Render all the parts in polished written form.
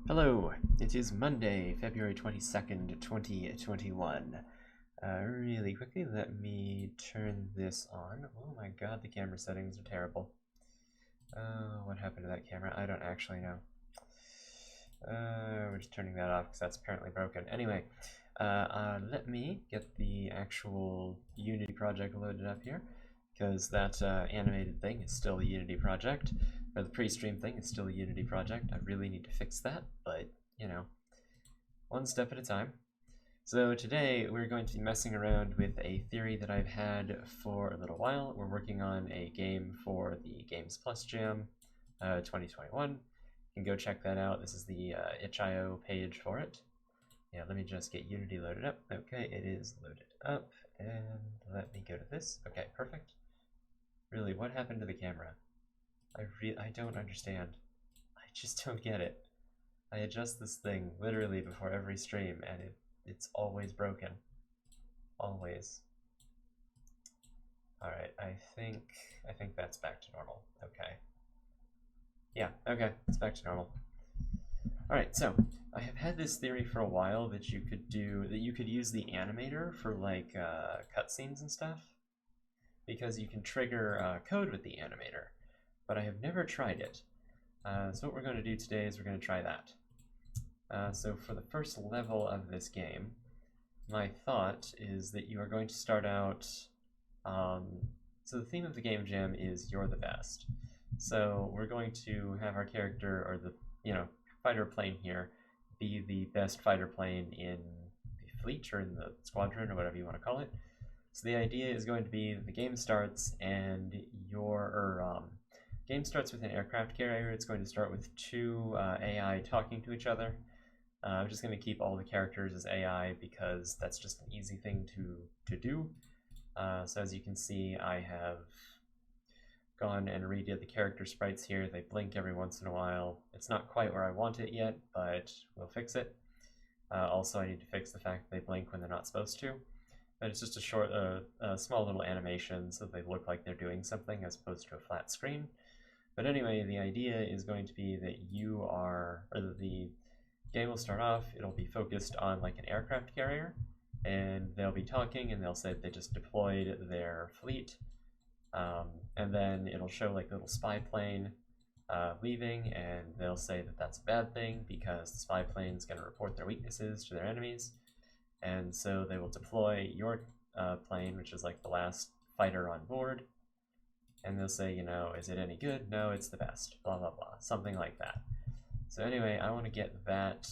Hello, it is Monday, February 22nd, 2021. Really quickly, let me turn this on. Oh my god, the camera settings are terrible. What happened to that camera? I don't actually know. We're just turning that off because that's apparently broken. Anyway, let me get the actual Unity project loaded up here, because that animated thing is still a Unity project. Or the pre-stream thing is still a Unity project. I really need to fix that, but, you know, one step at a time. So today we're going to be messing around with a theory that I've had for a little while. We're working on a game for the Games Plus Jam 2021. You can go check that out. This is the itch.io page for it. Yeah, let me just get Unity loaded up. Okay, it is loaded up, and let me go to this. Okay, perfect. Really, what happened to the camera? I don't understand. I just don't get it. I adjust this thing literally before every stream, and it's always broken. Always. Alright, I think that's back to normal. Okay. Yeah, okay, it's back to normal. Alright, so I have had this theory for a while that you could use the animator for like cutscenes and stuff, because you can trigger code with the animator, but I have never tried it. So what we're going to do today is we're going to try that. So for the first level of this game, my thought is that you are going to start out, so the theme of the game jam is you're the best. So we're going to have our character, or the, fighter plane here, be the best fighter plane in the fleet, or in the squadron, or whatever you want to call it. So the idea is going to be that the game starts and game starts with an aircraft carrier. It's going to start with two AI talking to each other. I'm just going to keep all the characters as AI because that's just an easy thing to do. So as you can see, I have gone and redid the character sprites here. They blink every once in a while. It's not quite where I want it yet, but we'll fix it. Also, I need to fix the fact that they blink when they're not supposed to. But it's just a small little animation so they look like they're doing something as opposed to a flat screen. But anyway, the idea is going to be that the game will start off, it'll be focused on like an aircraft carrier, and they'll be talking and they'll say they just deployed their fleet. And then it'll show like a little spy plane leaving, and they'll say that that's a bad thing because the spy plane is going to report their weaknesses to their enemies. And so they will deploy your plane, which is like the last fighter on board, and they'll say, is it any good? No, it's the best, blah, blah, blah, something like that. So anyway, I want to get that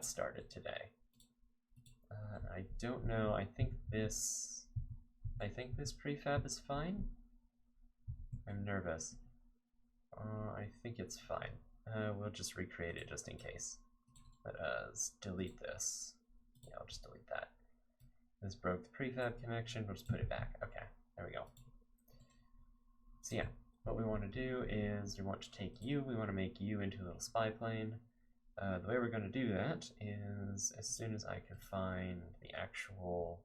started today. I don't know, I think this prefab is fine. I'm nervous. I think it's fine. We'll just recreate it just in case. Let us delete this. Yeah, I'll just delete that. This broke the prefab connection, we'll just put it back. Okay, there we go. So yeah, what we want to do is we want to make you into a little spy plane. The way we're going to do that is as soon as I can find the actual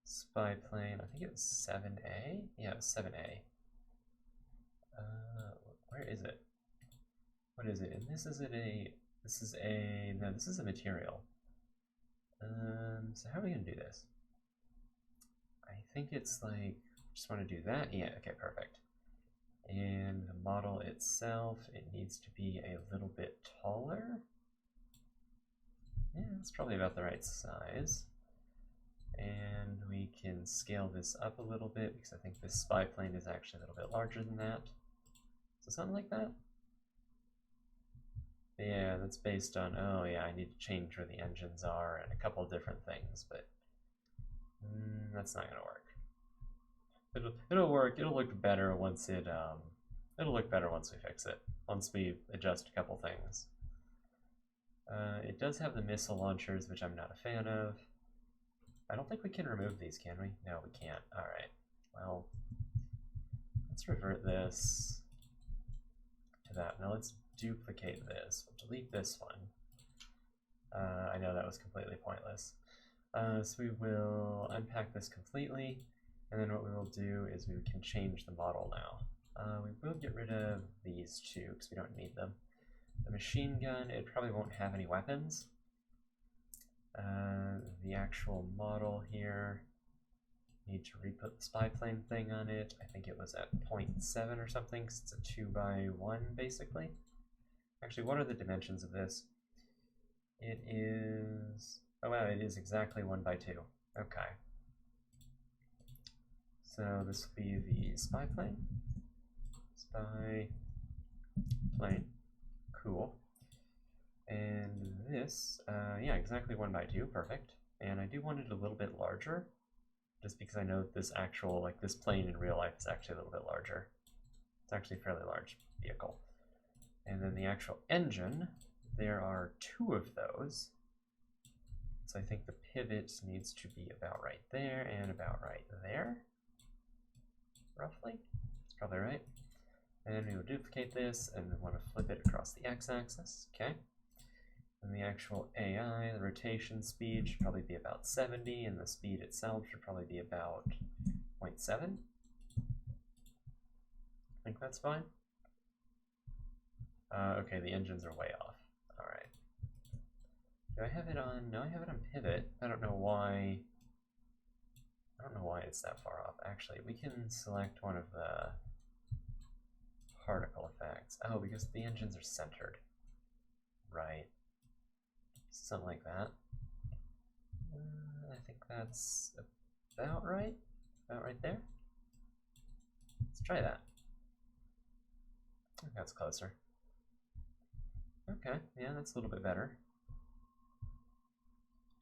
spy plane, I think it was 7A? Yeah, it was 7A. Where is it? What is it? And this is a material. So how are we going to do this? I think it's like, just want to do that. Yeah, okay, perfect. And the model itself, it needs to be a little bit taller. Yeah, it's probably about the right size. And we can scale this up a little bit because I think this spy plane is actually a little bit larger than that. So something like that. Yeah, that's based on, oh yeah, I need to change where the engines are and a couple of different things, but that's not gonna work. It'll work. It'll look better once we fix it. Once we adjust a couple things. It does have the missile launchers, which I'm not a fan of. I don't think we can remove these, can we? No, we can't. All right. Well, let's revert this to that. Now let's duplicate this. We'll delete this one. I know that was completely pointless. So we will unpack this completely. And then what we will do is we can change the model now. We will get rid of these two because we don't need them. The machine gun, it probably won't have any weapons. The actual model here, need to re-put the spy plane thing on it. I think it was at 0.7 or something, because it's a 2x1 basically. Actually, what are the dimensions of this? It is, oh wow, it is exactly 1x2. Okay. So this will be the spy plane. Spy plane. Cool. And this, yeah, exactly 1x2, perfect. And I do want it a little bit larger, just because I know this actual, like this plane in real life is actually a little bit larger. It's actually a fairly large vehicle. And then the actual engine, there are 2 of those. So I think the pivot needs to be about right there and about right there, roughly. That's probably right. And then we will duplicate this and want to flip it across the x-axis, okay? And the actual AI, the rotation speed should probably be about 70, and the speed itself should probably be about 0.7. I think that's fine. Okay, the engines are way off. All right. Do I have it on? No, I have it on pivot. I don't know why. I don't know why it's that far off. Actually, we can select one of the particle effects. Oh, because the engines are centered. Right. Something like that. I think that's about right. About right there. Let's try that. I think that's closer. Okay, yeah, that's a little bit better.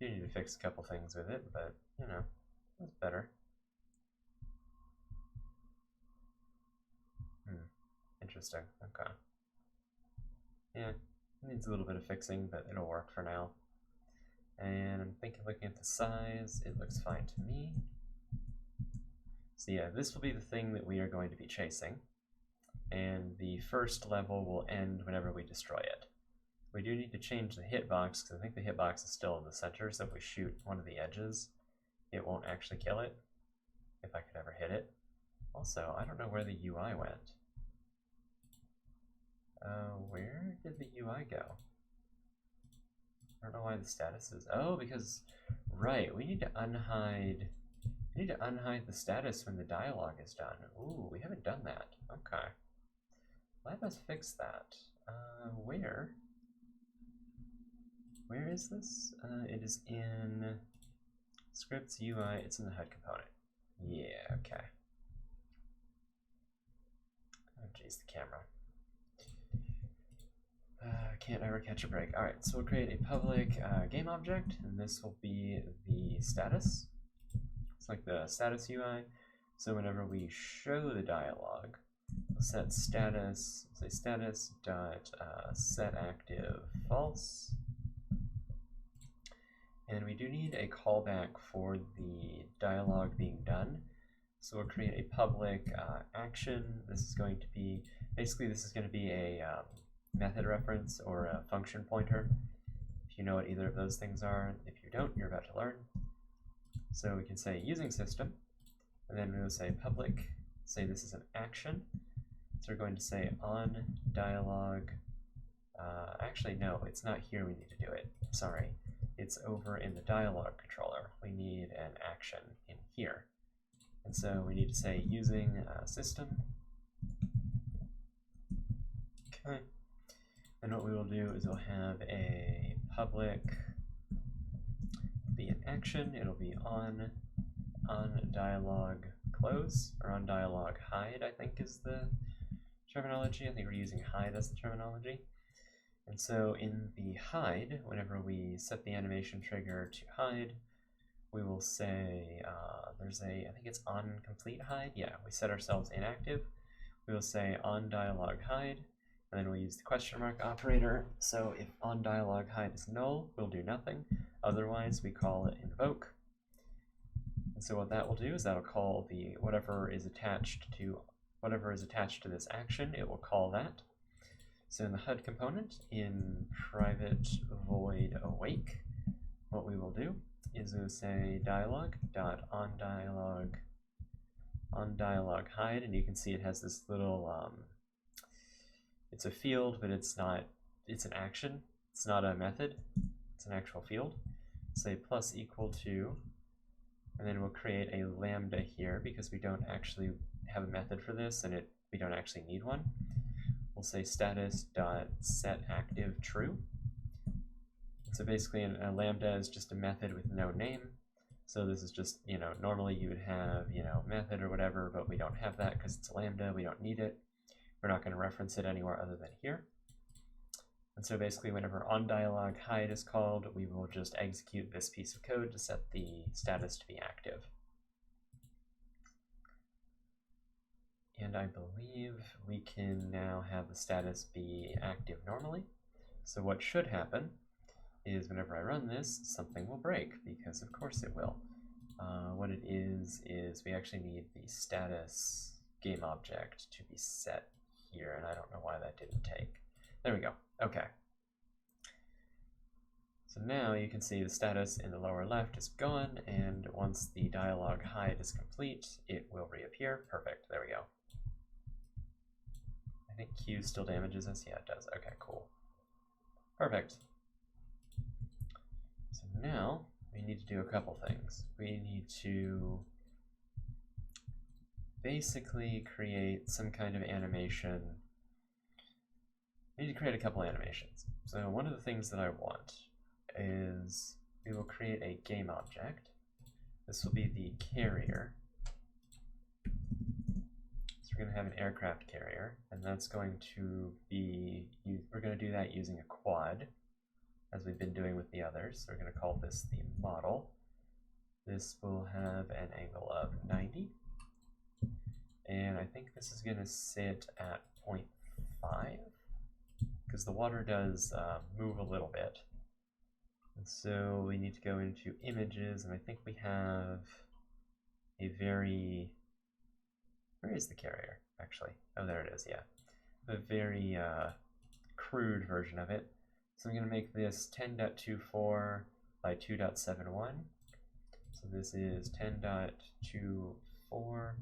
You need to fix a couple things with it, but, you know, that's better. Interesting, okay. Yeah, it needs a little bit of fixing, but it'll work for now. And I'm thinking, looking at the size, it looks fine to me. So yeah, this will be the thing that we are going to be chasing. And the first level will end whenever we destroy it. We do need to change the hitbox, because I think the hitbox is still in the center, so if we shoot one of the edges, it won't actually kill it, if I could ever hit it. Also, I don't know where the UI went. Where did the UI go? I don't know why the status is, oh, because, right, we need to unhide the status when the dialogue is done. Ooh, we haven't done that, okay. Let us fix that. Where is this? It is in scripts UI, it's in the HUD component. Yeah, okay. Oh geez, the camera. Can't ever catch a break. Alright, so we'll create a public game object, and this will be the status. It's like the status UI. So whenever we show the dialogue, we'll set status, say status dot set active false. And we do need a callback for the dialogue being done. So we'll create a public action. This is going to be, basically this is going to be a method reference or a function pointer. If you know what either of those things are, if you don't, you're about to learn. So we can say using system, and then we will say public, say this is an action. So we're going to say on dialogue, actually no, it's not here we need to do it, sorry. It's over in the dialogue controller. We need an action in here. And so we need to say using system. Okay. And what we will do is we'll have a public be an action. It'll be on dialogue close, or on dialogue hide, I think is the terminology. I think we're using hide as the terminology. And so in the hide, whenever we set the animation trigger to hide, we will say, there's a, I think it's on complete hide. Yeah, we set ourselves inactive. We will say on dialogue hide, and then we'll use the question mark operator. So if on dialogue hide is null, we'll do nothing. Otherwise, we call it invoke. And so what that will do is that'll call the whatever is attached to this action, it will call that. So in the HUD component, in private void awake, what we will do is we'll say dialogue dot on dialogue hide, and you can see it has this little it's a field, but it's not it's an action. It's not a method. It's an actual field. Say plus equal to, and then we'll create a lambda here because we don't actually have a method for this, and we don't actually need one. We'll say status dot set active true. So basically, a lambda is just a method with no name. So this is just, normally you would have, method or whatever, but we don't have that because it's a lambda. We don't need it. We're not going to reference it anywhere other than here. And so basically, whenever onDialog hide is called, we will just execute this piece of code to set the status to be active. And I believe we can now have the status be active normally. So what should happen is whenever I run this, something will break, because of course it will. What it is we actually need the status game object to be set here, and I don't know why that didn't take. There we go. Okay. So now you can see the status in the lower left is gone, and once the dialog hide is complete, it will reappear. Perfect. There we go. I think Q still damages us. Yeah, it does. Okay, cool. Perfect. So now we need to do a couple things. We need to basically create some kind of animation. We need to create a couple animations. So one of the things that I want is we will create a game object. This will be the carrier. So we're going to have an aircraft carrier, and that's going to be, we're going to do that using a quad, as we've been doing with the others. So we're going to call this the model. This will have an angle of 90. And I think this is going to sit at 0.5, because the water does move a little bit. And so we need to go into images, and I think we have a very, where is the carrier, actually? Oh, there it is, yeah. A very crude version of it. So I'm going to make this 10.24 by 2.71. So this is 10.24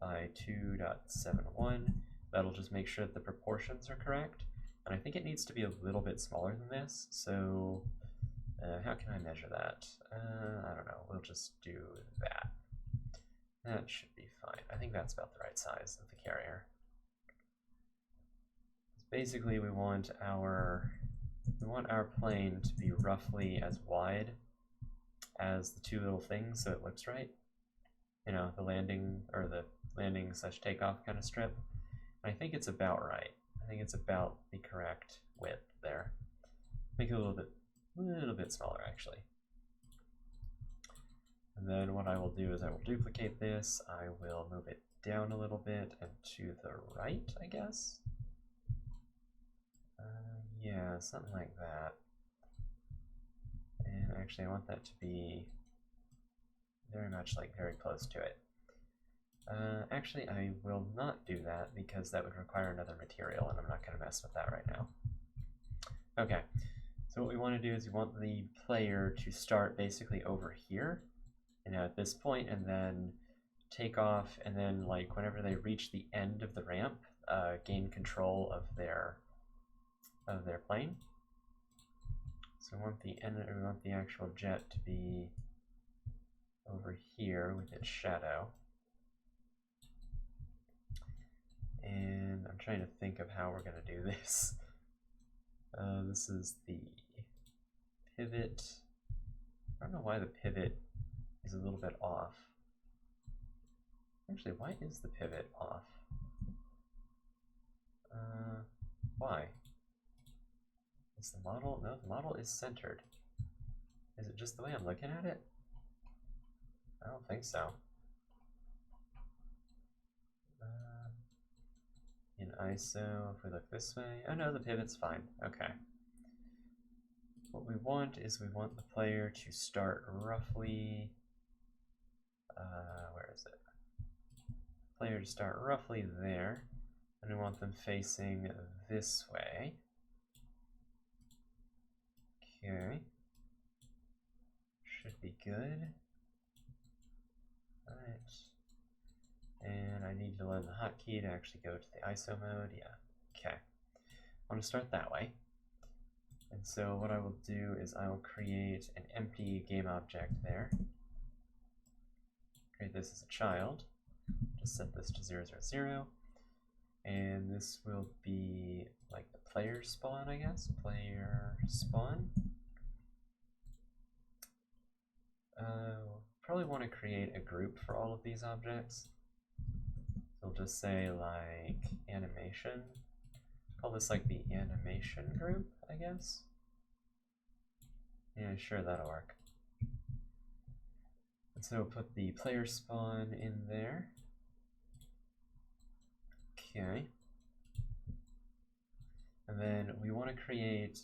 by 2.71. That'll just make sure that the proportions are correct. And I think it needs to be a little bit smaller than this. So how can I measure that? I don't know. We'll just do that. That should be fine. I think that's about the right size of the carrier. Basically, we want our plane to be roughly as wide as the two little things, so it looks right. The landing, or the landing/takeoff kind of strip. And I think it's about right. I think it's about the correct width there. Make it a little bit smaller, actually. And then what I will do is I will duplicate this. I will move it down a little bit and to the right, I guess. Yeah, something like that. And actually, I want that to be very much very close to it. Actually, I will not do that because that would require another material, and I'm not going to mess with that right now. Okay, so what we want to do is we want the player to start basically over here, at this point, and then take off, and then whenever they reach the end of the ramp, gain control of their plane. So we want the actual jet to be over here with its shadow. And I'm trying to think of how we're going to do this. This is the pivot. I don't know why the pivot is a little bit off. Actually, why is the pivot off? Why? Is the model? No, the model is centered. Is it just the way I'm looking at it? I don't think so. In ISO, if we look this way, oh no, the pivot's fine. Okay. What we want is we want the player to start roughly, where is it? Player to start roughly there, and we want them facing this way. Okay. Should be good. Alright. And I need to learn the hotkey to actually go to the ISO mode. Yeah. Okay. I want to start that way. And so what I will do is I will create an empty game object there. Create this as a child. Just set this to 0, 0, 0. And this will be like the player spawn, I guess. Player spawn. Probably want to create a group for all of these objects. So we'll just say like animation. Call this like the animation group, I guess. Yeah, sure, that'll work. And so put the player spawn in there. Okay. And then we want to create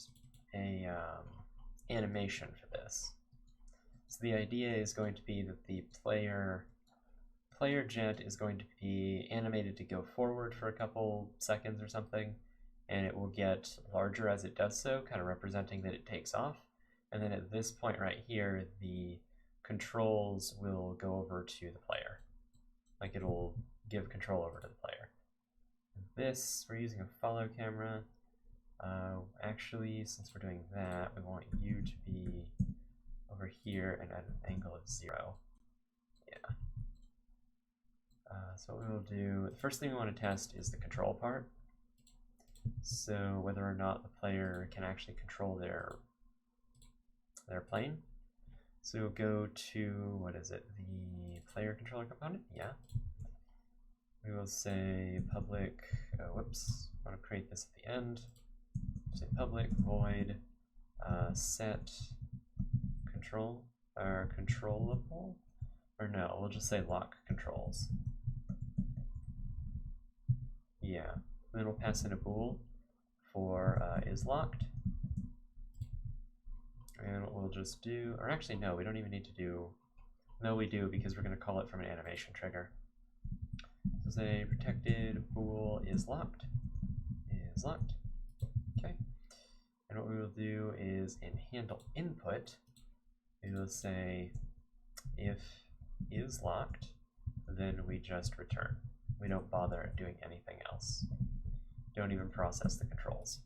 a animation for this. So the idea is going to be that the player jet is going to be animated to go forward for a couple seconds or something, and it will get larger as it does so, kind of representing that it takes off. And then at this point right here, the controls will go over to the player. Like it'll give control over to the player. This, we're using a follow camera. Actually, since we're doing that, we want you to be over here and at an angle of 0. Yeah. So what we'll do, the first thing we want to test is the control part. So whether or not the player can actually control their plane. So we'll go to, what is it, the player controller component? Yeah. We will say public, whoops, I want to create this at the end. Say public void set control, or controllable, or no, we'll just say lock controls. Yeah, and then we'll pass in a bool for is locked. And what we'll just do, or actually no, we don't even need to do, no we do because we're going to call it from an animation trigger. So say protected bool is locked, okay. And what we will do is in handle input, we will say if is locked, then we just return. We don't bother doing anything else. Don't even process the controls.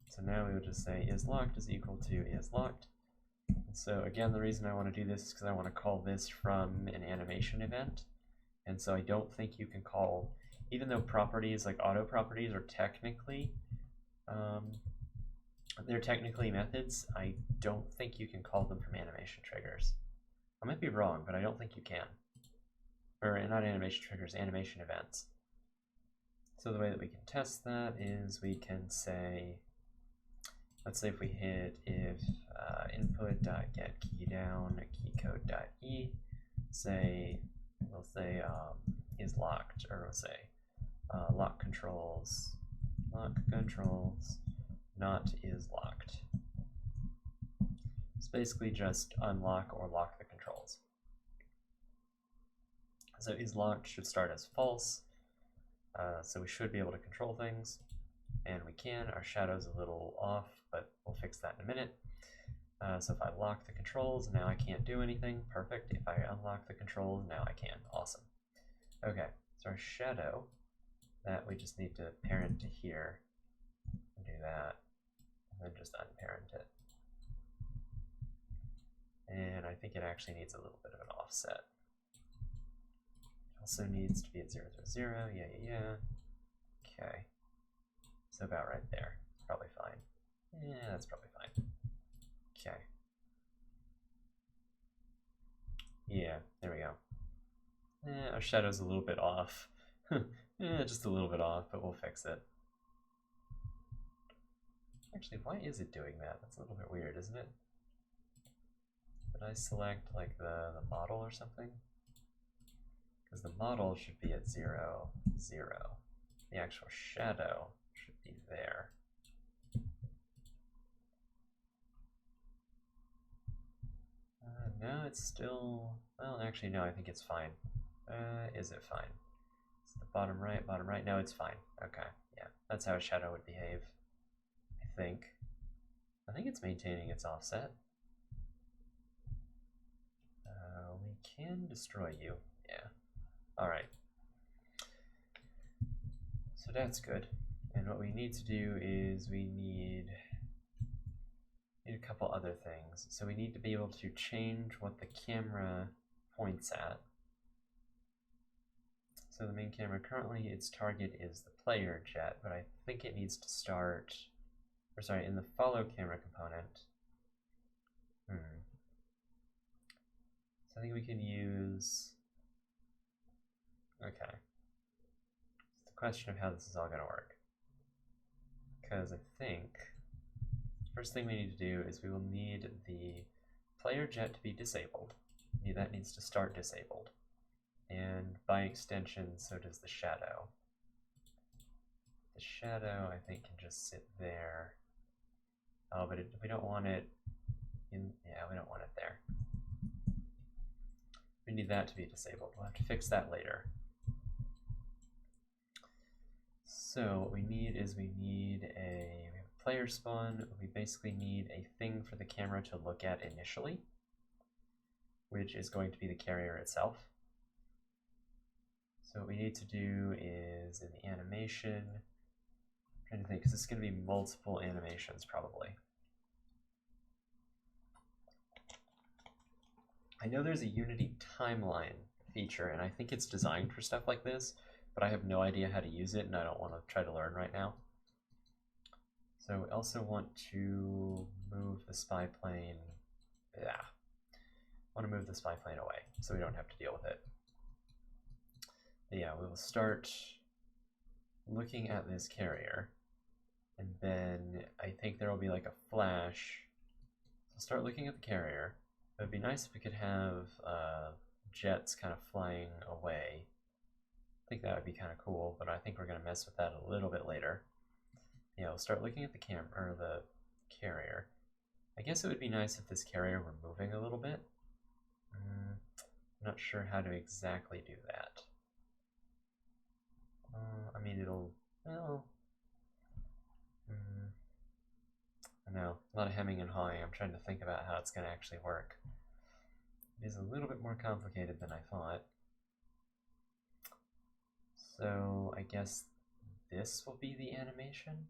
So now we would just say is locked is equal to is locked. And so again, the reason I want to do this is because I want to call this from an animation event. And so I don't think you can call, even though properties like auto properties are technically, they're technically methods, I don't think you can call them from animation triggers. I might be wrong, but I don't think you can. Or not animation triggers, animation events. So the way that we can test that is we can say, let's say if we hit if input.get key down keycode.e, say, we'll say is locked, or we'll say lock controls not is locked. It's basically just unlock or lock the controls. So is locked should start as false, so we should be able to control things, and we can. Our shadow's a little off, but we'll fix that in a minute. So if I lock the controls, now I can't do anything. Perfect. If I unlock the controls, now I can. Awesome. Okay, so our shadow, that we just need to parent to here, and do that, and then just unparent it. And I think it actually needs a little bit of an offset. It also needs to be at 0, 0, 0. Yeah. Okay. So about right there. Probably fine. Yeah, that's probably fine. Okay. Yeah, there we go. Our shadow's a little bit off. Yeah, just a little bit off, but we'll fix it. Actually, why is it doing that? That's a little bit weird, isn't it? Did I select like the model or something? Because the model should be at 0, 0. The actual shadow should be there. No, it's still, well, actually, no, I think it's fine. Is it fine? It's the bottom right. No, it's fine. Okay, yeah, that's how a shadow would behave, I think. I think it's maintaining its offset. We can destroy you, yeah. All right. So that's good. And what we need to do is we need a couple other things. So we need to be able to change what the camera points at. So the main camera, currently its target is the player jet, but I think it needs to start, or sorry, in the follow camera component. So I think we can use, okay. It's the question of how this is all going to work. Because I think the first thing we need to do is we will need the player jet to be disabled. That needs to start disabled. And by extension, so does the shadow. The shadow, I think, can just sit there. Oh, but we don't want it in, yeah, we don't want it there. We need that to be disabled. We'll have to fix that later. So what we need is we have a player spawn. We basically need a thing for the camera to look at initially, which is going to be the carrier itself. So what we need to do is in the animation, I'm trying to think, because it's going to be multiple animations probably. I know there's a Unity timeline feature, and I think it's designed for stuff like this, but I have no idea how to use it, and I don't want to try to learn right now. So we also want to move the spy plane, I want to move the spy plane away, so we don't have to deal with it. But yeah, we will start looking at this carrier, and then I think there will be like a flash. So start looking at the carrier. It would be nice if we could have jets kind of flying away. I think that would be kind of cool, but I think we're going to mess with that a little bit later. Yeah, we'll start looking at the camera, or the carrier. I guess it would be nice if this carrier were moving a little bit. I'm not sure how to exactly do that. I mean, it'll, well, I know, a lot of hemming and hawing. I'm trying to think about how it's going to actually work. It is a little bit more complicated than I thought. So I guess this will be the animation?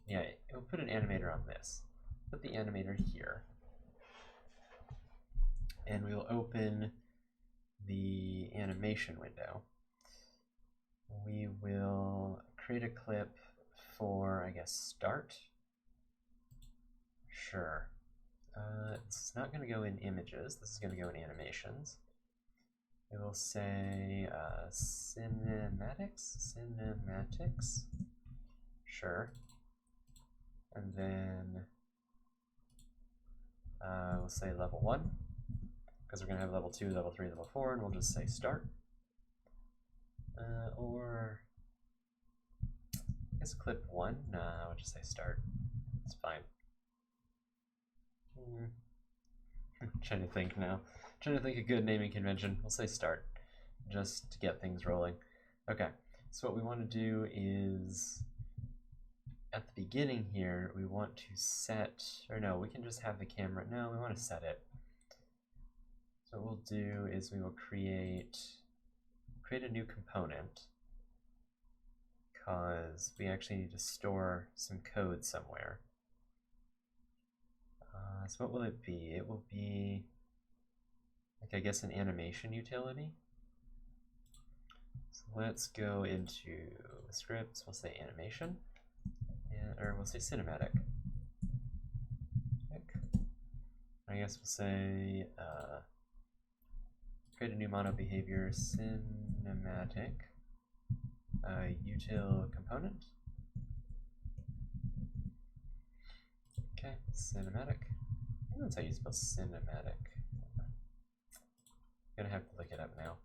Yeah, we'll put an animator on this. Put the animator here. And we will open the animation window. We will create a clip for, I guess, start. Sure. It's not going to go in images. This is going to go in animations. We will say cinematics. Sure. And then we'll say level 1, because we're going to have level 2, level 3, level 4, and we'll just say start. Or I guess clip 1. Nah, I'll just say start. It's fine. I'm trying to think now. Trying to think a good naming convention. We'll say start, just to get things rolling. Okay, so what we want to do is, at the beginning here, we want to set, or no, we can just have the camera, no, we want to set it. So what we'll do is we will create a new component, because we actually need to store some code somewhere. So what will it be? It will be, like, I guess an animation utility. So let's go into the scripts. We'll say animation, or we'll say cinematic. I guess we'll say create a new mono behavior, cinematic util component. Okay, cinematic. I think that's how you spell cinematic. I'm gonna have to look it up now.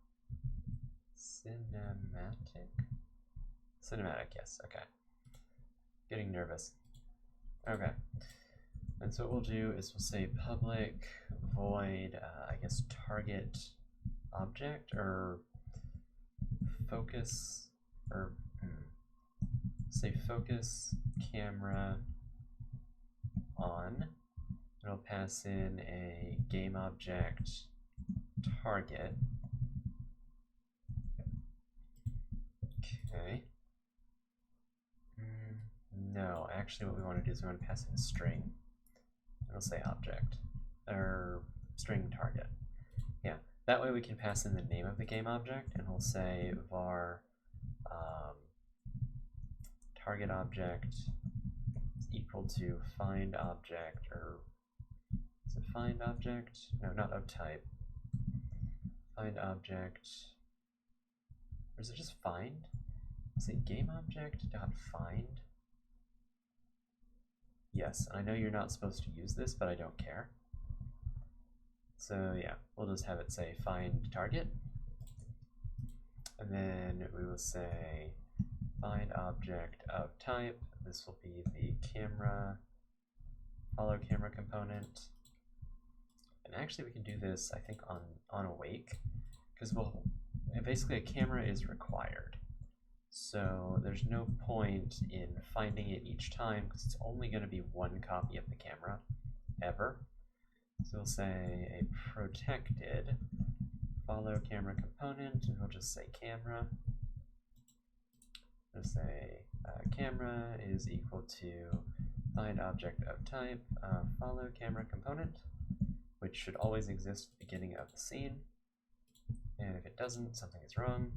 Cinematic, yes, okay. Getting nervous. Okay. And so what we'll do is we'll say public void, I guess target object, or focus, or say focus camera on. It'll pass in a game object target. Okay. no, actually what we want to do is we want to pass in a string. And we'll say object, or string target. Yeah, that way we can pass in the name of the game object, and we'll say var target object is equal to find object, or is it find object? No, not of type. Find object, or is it just find? Is it game object dot find? Yes, I know you're not supposed to use this, but I don't care. So yeah, we'll just have it say find target, and then we will say find object of type. This will be the camera, follow camera component. And actually we can do this, I think, on awake, because basically a camera is required. So there's no point in finding it each time, because it's only going to be one copy of the camera, ever. So we'll say a protected follow camera component, and we'll just say camera. We'll say camera is equal to find object of type follow camera component, which should always exist at the beginning of the scene. And if it doesn't, something is wrong.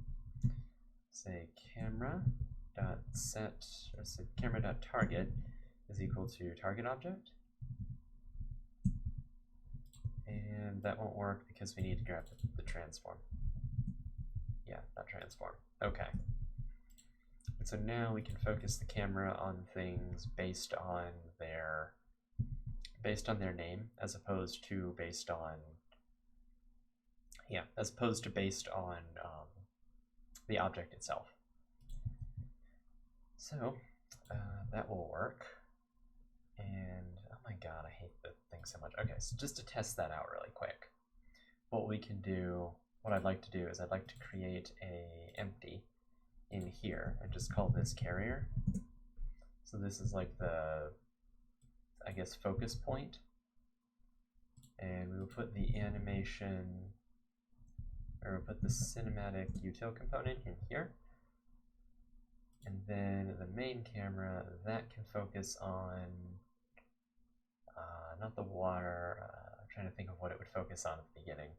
Say camera.set, or say camera.target is equal to target object. And that won't work because we need to grab the transform. Yeah, not transform. Okay. And so now we can focus the camera on things based on their name, as opposed to based on the object itself. So that will work. And oh my god, I hate the thing so much. Okay, so just to test that out really quick, what I'd like to do is I'd like to create a empty in here and just call this carrier. So this is like the, I guess, focus point. And we will put the animation, or we'll put the cinematic util component in here. And then the main camera, that can focus on, not the water, I'm trying to think of what it would focus on at the beginning.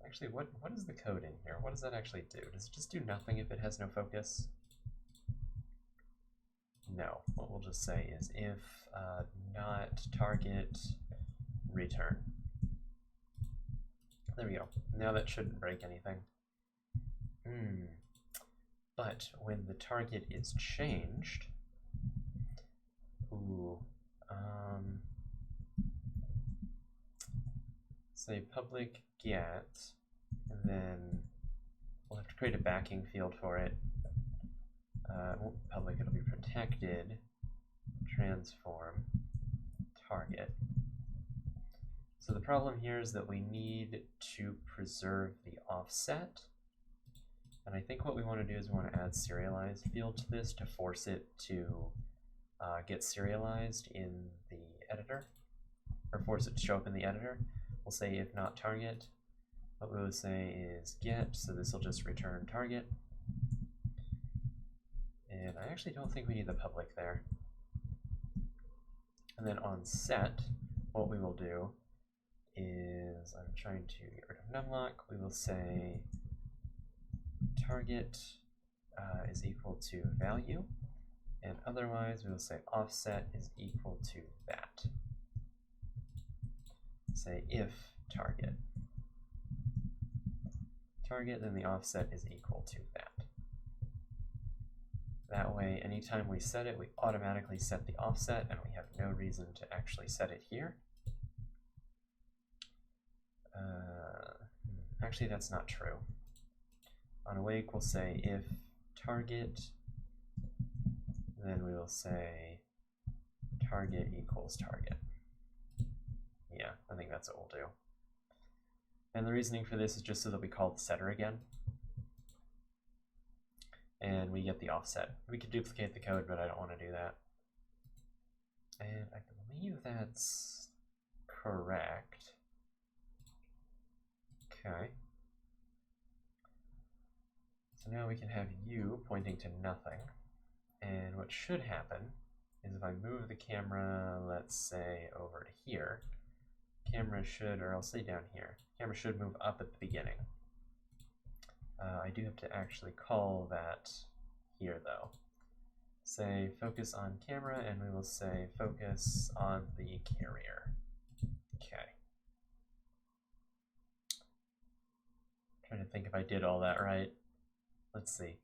Actually, what is the code in here? What does that actually do? Does it just do nothing if it has no focus? No. What we'll just say is if not target return. There we go. Now that shouldn't break anything. But when the target is changed, say public get, and then we'll have to create a backing field for it. It won't be public, it'll be protected transform target. So the problem here is that we need to preserve the offset. And I think what we want to do is we want to add serialized field to this to force it to get serialized in the editor, or force it to show up in the editor. We'll say if not target. What we will say is get, so this will just return target. And I actually don't think we need the public there. And then on set, what we will do is, I'm trying to get rid of numlock, we will say target is equal to value, and otherwise we will say offset is equal to that. Say if target, then the offset is equal to that. That way, anytime we set it, we automatically set the offset, and we have no reason to actually set it here. Actually, that's not true. On awake, we'll say if target, then we will say target equals target. Yeah, I think that's what we'll do. And the reasoning for this is just so that we call the setter again, and we get the offset. We could duplicate the code, but I don't want to do that. And I believe that's correct. Okay. So now we can have u pointing to nothing, And what should happen is if I move the camera, let's say over to here, camera should, or I'll say down here, camera should move up at the beginning. I do have to actually call that here though. Say focus on camera, and we will say focus on the carrier. Okay. Trying to think if I did all that right. Let's see.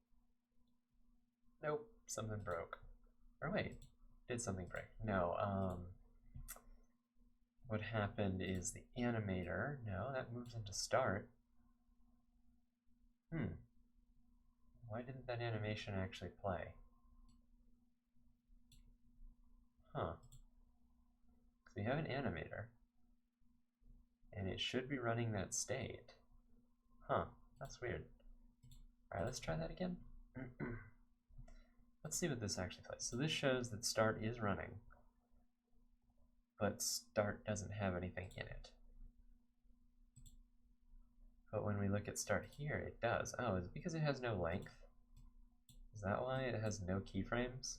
Nope, something broke. Or wait, did something break? No, what happened is the animator, no, that moves into start. Why didn't that animation actually play? Huh. So we have an animator, and it should be running that state. Huh, that's weird. Alright, let's try that again. Let's see what this actually plays. So this shows that start is running, but start doesn't have anything in it. But when we look at start here, it does. Oh, is it because it has no length? Is that why it has no keyframes?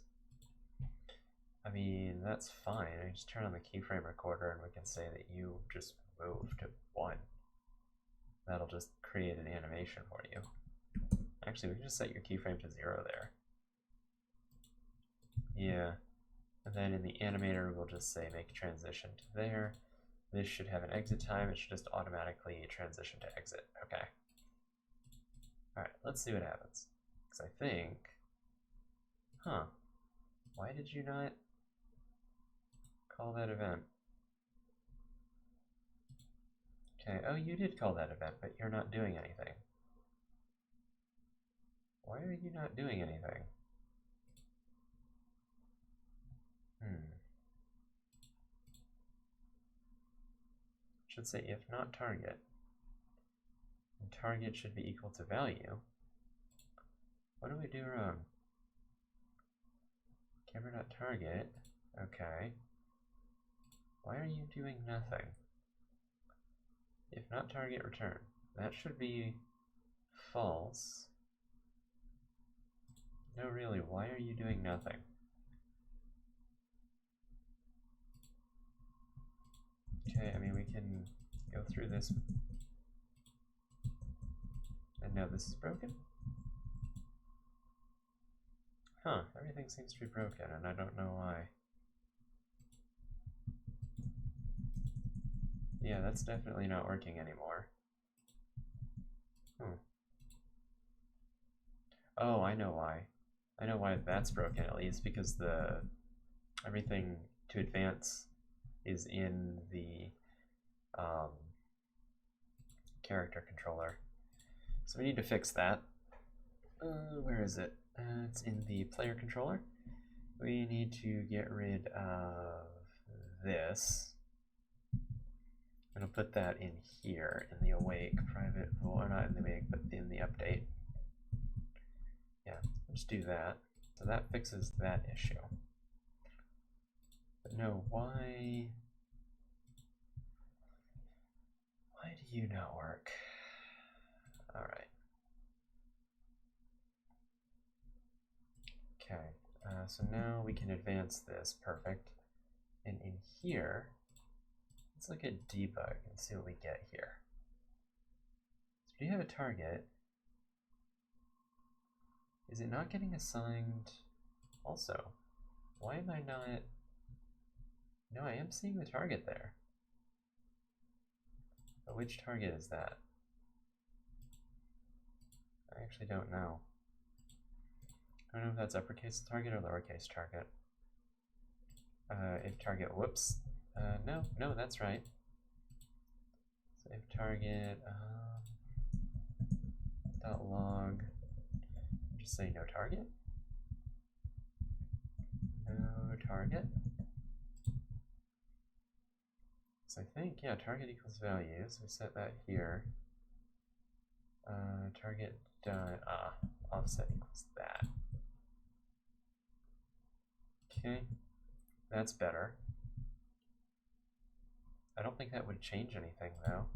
I mean, that's fine. I just turn on the keyframe recorder and we can say that you just move to 1. That'll just create an animation for you. Actually, we can just set your keyframe to 0 there. Yeah. And then in the animator, we'll just say make transition to there. This should have an exit time. It should just automatically transition to exit. Okay. Alright, let's see what happens. Because I think... Huh. Why did you not call that event? Okay, oh, you did call that event, but you're not doing anything. Why are you not doing anything? Should say if not target. And target should be equal to value. What do we do wrong? Camera.target. Okay. Why are you doing nothing? If not target, return. That should be false. No, really, why are you doing nothing? Okay, I mean, we can go through this. And now this is broken? Huh, everything seems to be broken, and I don't know why. Yeah, that's definitely not working anymore. Oh, I know why. I know why that's broken, at least, because the everything to advance is in the character controller. So we need to fix that. Where is it? It's in the player controller. We need to get rid of this. I'm going to put that in here, in the awake private, or not in the awake, but in the update. Yeah, let's do that. So that fixes that issue. But no, why do you not work? All right. Okay, so now we can advance this, perfect. And in here, let's look at debug and see what we get here. So do you have a target? Is it not getting assigned also? Why am I not? No, I am seeing the target there. But which target is that? I actually don't know. I don't know if that's uppercase target or lowercase target. If target, whoops. No, that's right. So if target dot log, just say no target. No target. So I think, yeah, target equals value. So we set that here. Target dot offset equals that. Okay, that's better. I don't think that would change anything though.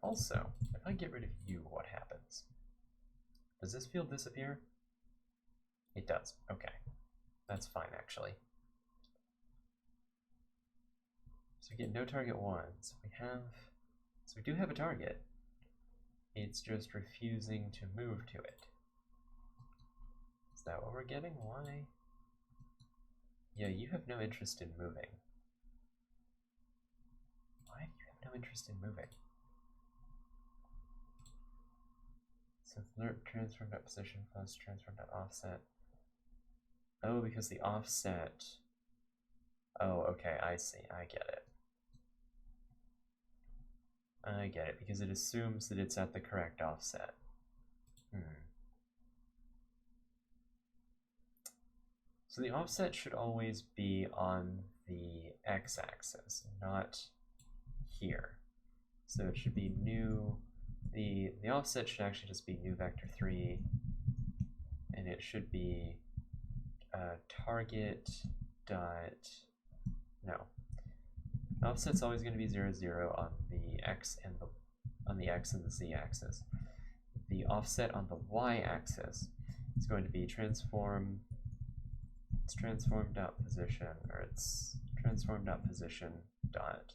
Also, if I get rid of you, what happens? Does this field disappear? It does. Okay. That's fine, actually. So we get no target 1. So we do have a target. It's just refusing to move to it. Is that what we're getting? Why? Yeah, you have no interest in moving. Why do you have no interest in moving? So alert transform.position plus transform.offset. Oh, because the offset. Oh, okay, I see. I get it. I get it, because it assumes that it's at the correct offset. So the offset should always be on the x-axis, not here. So it should be new. The offset should actually just be new vector 3, and it should be target dot. No. Offset's always going to be 0, 0 on the x and the z-axis. The offset on the y-axis is going to be transform dot position, or it's transform dot position dot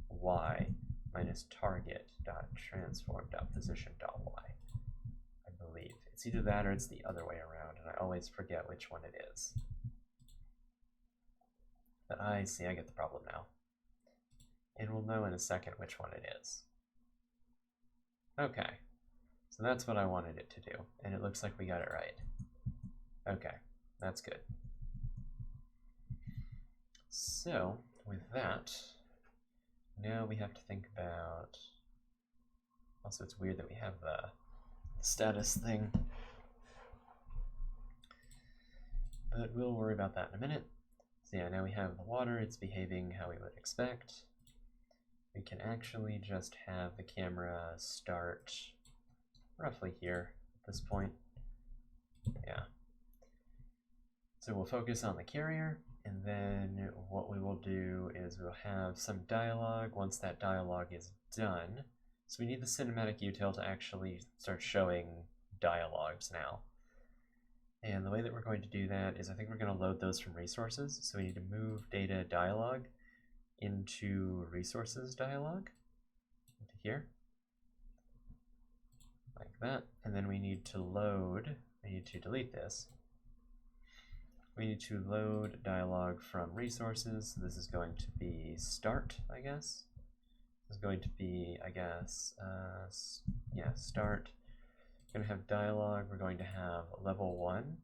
y minus target dot transform dot position dot y. I believe it's either that or it's the other way around, and I always forget which one it is. But I see, I get the problem now. And we'll know in a second which one it is. Okay, so that's what I wanted it to do, and it looks like we got it right. Okay, that's good. So, with that, now we have to think about, also it's weird that we have the status thing, but we'll worry about that in a minute. So yeah, now we have the water, it's behaving how we would expect. We can actually just have the camera start roughly here at this point. Yeah. So we'll focus on the carrier, and then what we will do is we'll have some dialogue once that dialogue is done. So we need the cinematic util to actually start showing dialogues now. And the way that we're going to do that is I think we're going to load those from resources. So we need to move data dialogue into resources dialogue, into here, like that. And then we need to delete this. We need to load dialogue from resources. So this is going to be start, I guess. This is going to be, I guess, yeah, start. We're going to have dialogue. We're going to have level 1,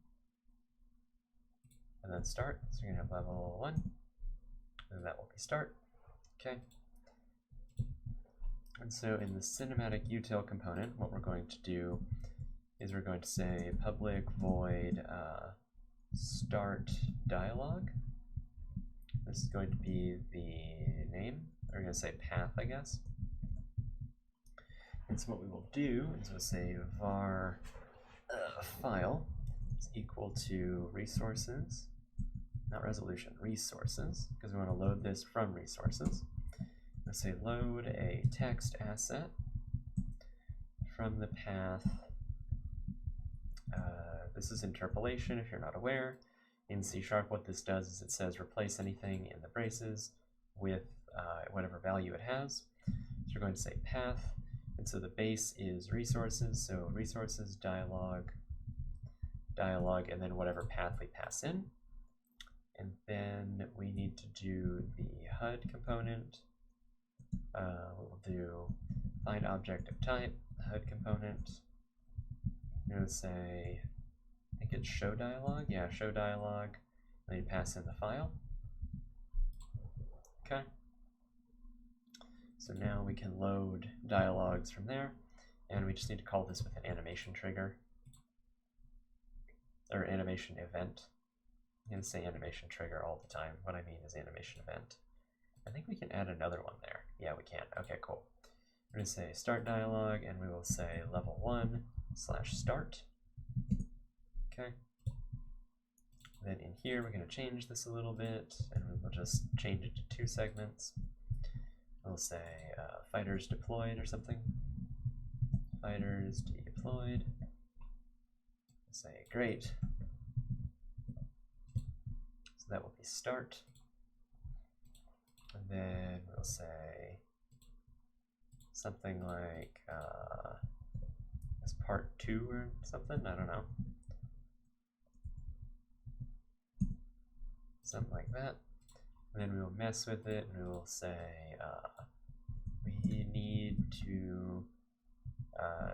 and then start. So we're going to have level 1, and that will be start. Okay. And so in the cinematic util component, what we're going to do is we're going to say public void start dialogue. This is going to be the name. We're going to say path, I guess. And so what we will do is we'll say var file is equal to resources, not resolution, resources, because we want to load this from resources. We'll say load a text asset from the path. This is interpolation if you're not aware. In C#, what this does is it says replace anything in the braces with whatever value it has. So we're going to say path, and so the base is resources, so resources dialogue, and then whatever path we pass in. And then we need to do the HUD component. We'll do find object of type, HUD component. I'm going to say, I think it's show dialogue. Yeah, show dialogue. And then you pass in the file. Okay. So now we can load dialogues from there, and we just need to call this with an animation trigger, or animation event. I'm going to say animation trigger all the time. What I mean is animation event. I think we can add another one there. Yeah, we can. Okay, cool. We're going to say start dialogue, and we will say level 1/start. Okay. Then in here, we're going to change this a little bit, and we'll just change it to 2 segments. We'll say fighters deployed or something. Fighters deployed. Say great. So that will be start. And then we'll say something like it's part 2 or something, I don't know. Something like that. And then we'll mess with it and we'll say we need to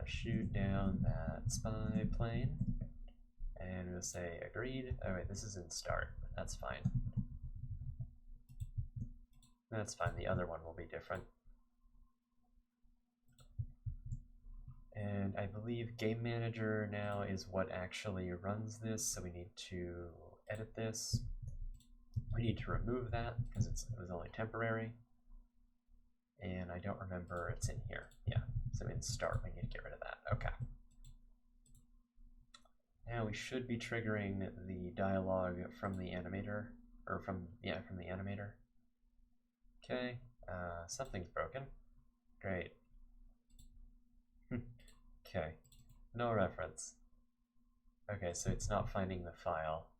shoot down that spy plane. And we'll say agreed. Oh wait, this is in start. That's fine. That's fine, the other one will be different. And I believe Game Manager now is what actually runs this, so we need to edit this. We need to remove that because it was only temporary. And I don't remember it's in here. Yeah, so in start we need to get rid of that. Okay. Now we should be triggering the dialogue from the animator, or from the animator. Okay, something's broken. Great. Okay, no reference. Okay, so it's not finding the file.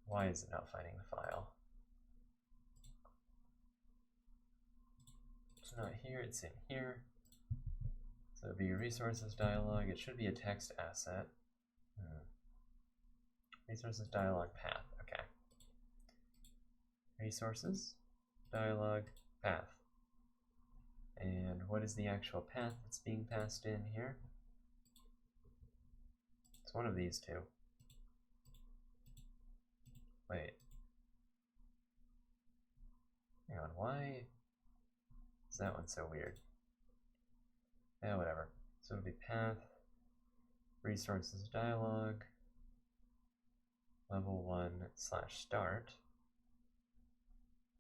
Why is it not finding the file? It's not here, it's in here. So it'll be resources dialog. It should be a text asset. Resources dialog path. Okay. Resources dialog path. And what is the actual path that's being passed in here? It's one of these two. Wait. Hang on, why is that one so weird? Yeah, whatever. So it'll be path, resources dialog, level 1/start,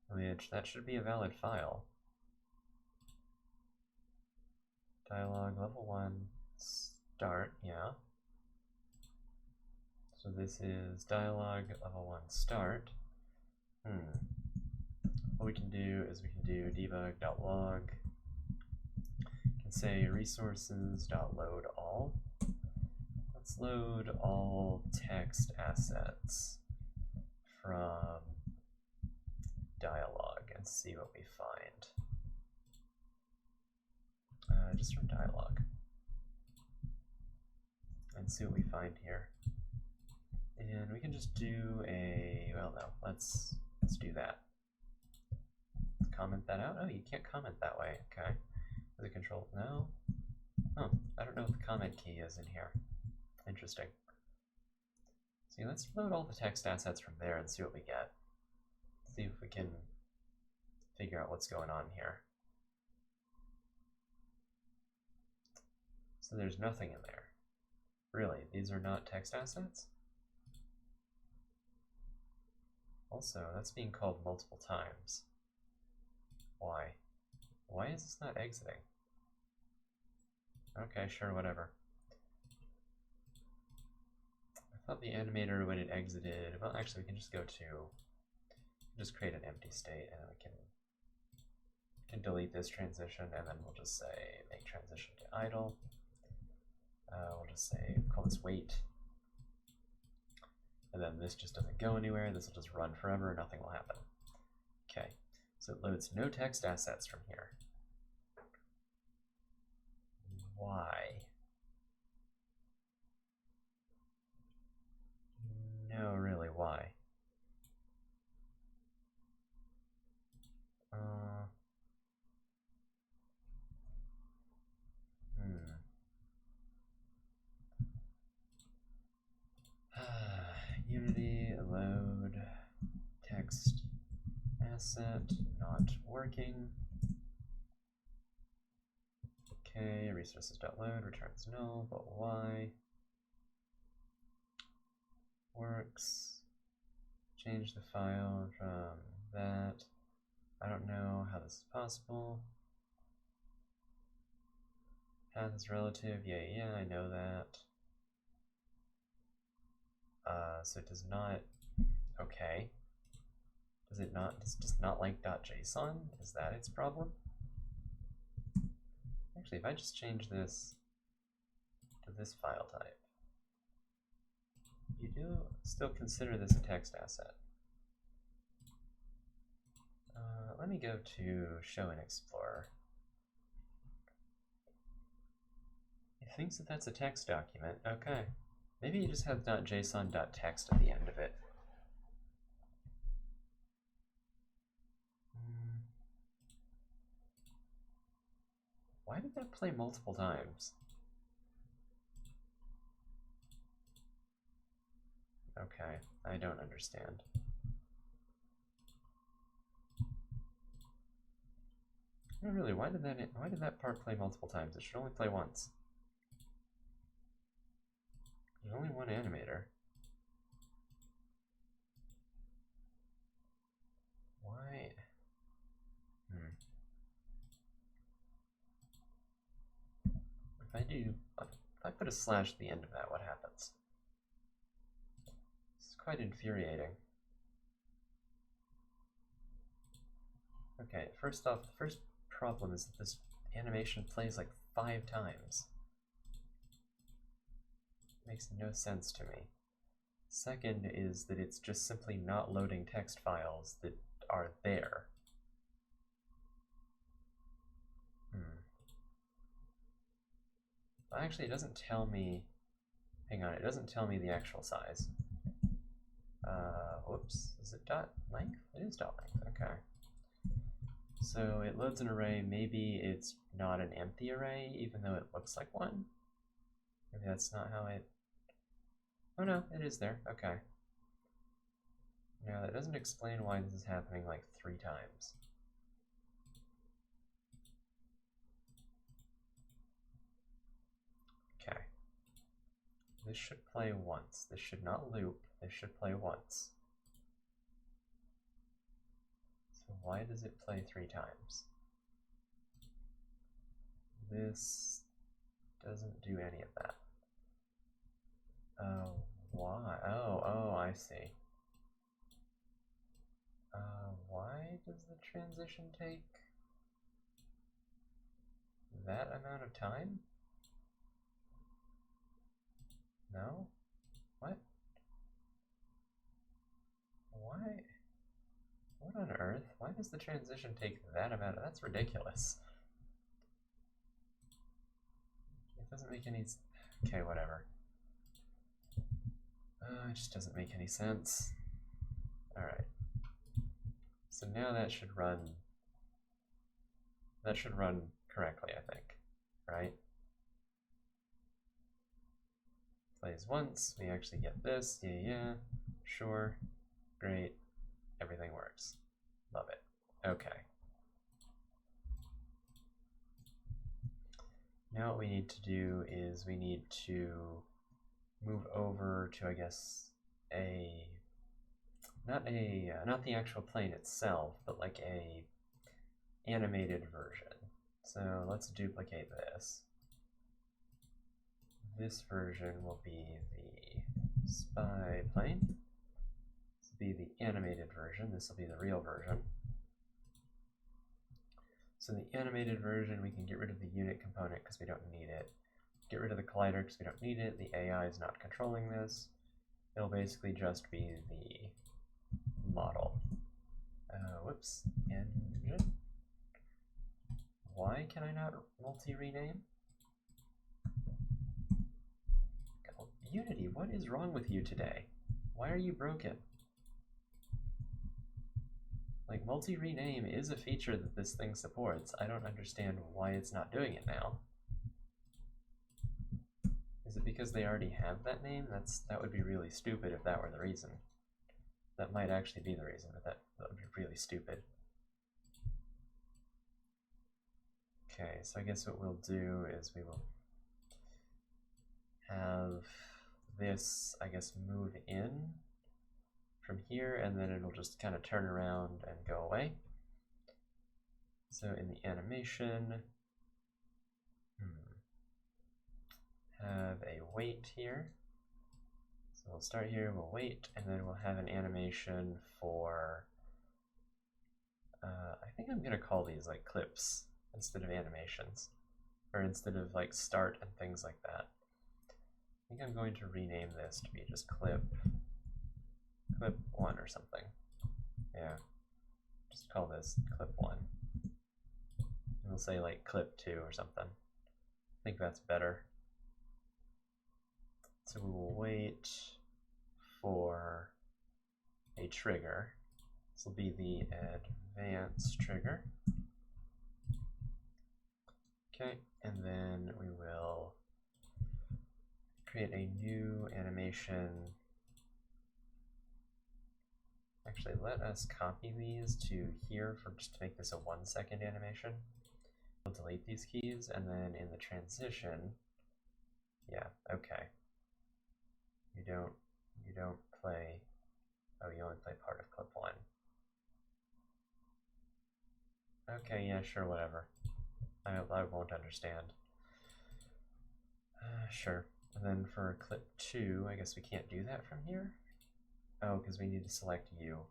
which that should be a valid file. Dialog level 1 start, yeah. So this is dialog level 1 start. What we can do is we can do debug.log. We can say resources.load all. Let's load all text assets from dialog and see what we find. Just from dialog. And see what we find here. And we can just do a, well no, let's do that. Comment that out? Oh, you can't comment that way, okay. With a control, no? Oh, I don't know what the comment key is in here. Interesting. See, let's load all the text assets from there and see what we get. See if we can figure out what's going on here. So there's nothing in there. Really, these are not text assets? Also, that's being called multiple times. Why? Why is this not exiting? Okay, sure, whatever. I thought the animator, when it exited, well, actually, we can just go to, just create an empty state, and then we can delete this transition, and then we'll just say make transition to idle. We'll just say, call this wait. And then this just doesn't go anywhere. This will just run forever. Nothing will happen. Okay, so it loads no text assets from here. Why? No, really, why? Unity load text asset not working. Okay, resources.load returns null, but why? Works. Change the file from that. I don't know how this is possible. Path is relative. Yeah, I know that. So it does not. Okay. Does it not? Does it just not like .json? Is that its problem? Actually, if I just change this to this file type, you do still consider this a text asset. Let me go to Show in Explorer. It thinks that that's a text document. Okay. Maybe you just have .json.text at the end of it. Why did that play multiple times? Okay, I don't understand. No, really, why did that part play multiple times? It should only play once. There's only one animator. Why? If I put a slash at the end of that, what happens? It's quite infuriating. Okay, first off, the first problem is that this animation plays like 5 times. Makes no sense to me. Second is that it's just simply not loading text files that are there. Actually, it doesn't tell me, hang on, it doesn't tell me the actual size. Whoops, is it dot length? It is dot length, okay. So it loads an array, maybe it's not an empty array, even though it looks like one. Maybe that's not how it, oh no, it is there, okay. Now that doesn't explain why this is happening like 3 times. Okay. This should play once. This should not loop. This should play once. So why does it play 3 times? This doesn't do any of that. Why? Oh, I see. Why does the transition take that amount of time? No? What? Why? What on earth? Why does the transition take that amount of... That's ridiculous. It doesn't make any... Okay, whatever. It just doesn't make any sense. Alright. So now that should run... That should run correctly, I think. Right? Plays once, we actually get this. Yeah, sure. Great. Everything works. Love it. Okay. Now what we need to do is we need to move over to, I guess, not the actual plane itself, but like a animated version. So let's duplicate this. This version will be the spy plane. This will be the animated version. This will be the real version. So in the animated version, we can get rid of the unit component because we don't need it. Get rid of the collider because we don't need it. The AI is not controlling this. It'll basically just be the model. Whoops, engine. Why can I not multi-rename? Unity, what is wrong with you today? Why are you broken? Like, multi-rename is a feature that this thing supports. I don't understand why it's not doing it now. Is it because they already have that name? That would be really stupid if that were the reason. That might actually be the reason, but that would be really stupid. Okay, so I guess what we'll do is we will have this, I guess, move in from here, and then it'll just kind of turn around and go away. So in the animation, have a wait here. So we'll start here, we'll wait, and then we'll have an animation for, I think I'm gonna call these like clips instead of animations, or instead of like start and things like that. think I'm going to rename this to be just clip 1 or something. Yeah, just call this clip 1. And we'll say like clip 2 or something. I think that's better. So we will wait for a trigger. This will be the advanced trigger. Okay, and then we will create a new animation. Actually, let us copy these to here for just to make this a 1-second animation. We'll delete these keys, and then in the transition, yeah, okay. You don't play, oh, you only play part of clip 1. Okay, yeah, sure, whatever. I won't understand. Sure. And then for clip 2, I guess we can't do that from here? Oh, because we need to select you.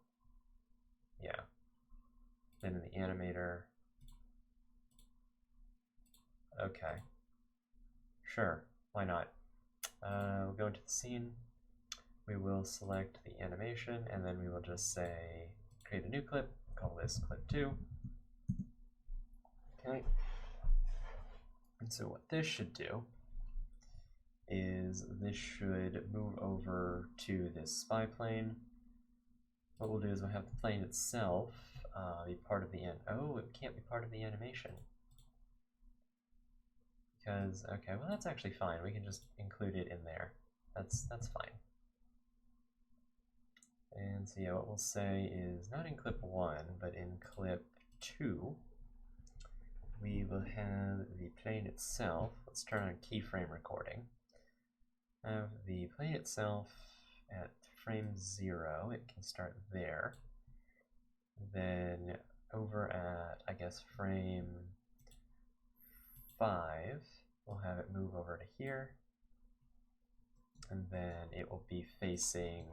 Yeah. Then in the animator. Okay. Sure, why not? We'll go into the scene. We will select the animation, and then we will just say, create a new clip, call this clip 2. Okay. And so what this should do is this should move over to this spy plane. What we'll do is we'll have the plane itself be part of the oh, it can't be part of the animation. Because, okay, well that's actually fine. We can just include it in there. That's fine. And so yeah, what we'll say is not in clip 1, but in clip 2, we will have the plane itself. Let's turn on keyframe recording. Have the plane itself at frame 0. It can start there. Then over at, I guess, frame 5, we'll have it move over to here. And then it will be facing,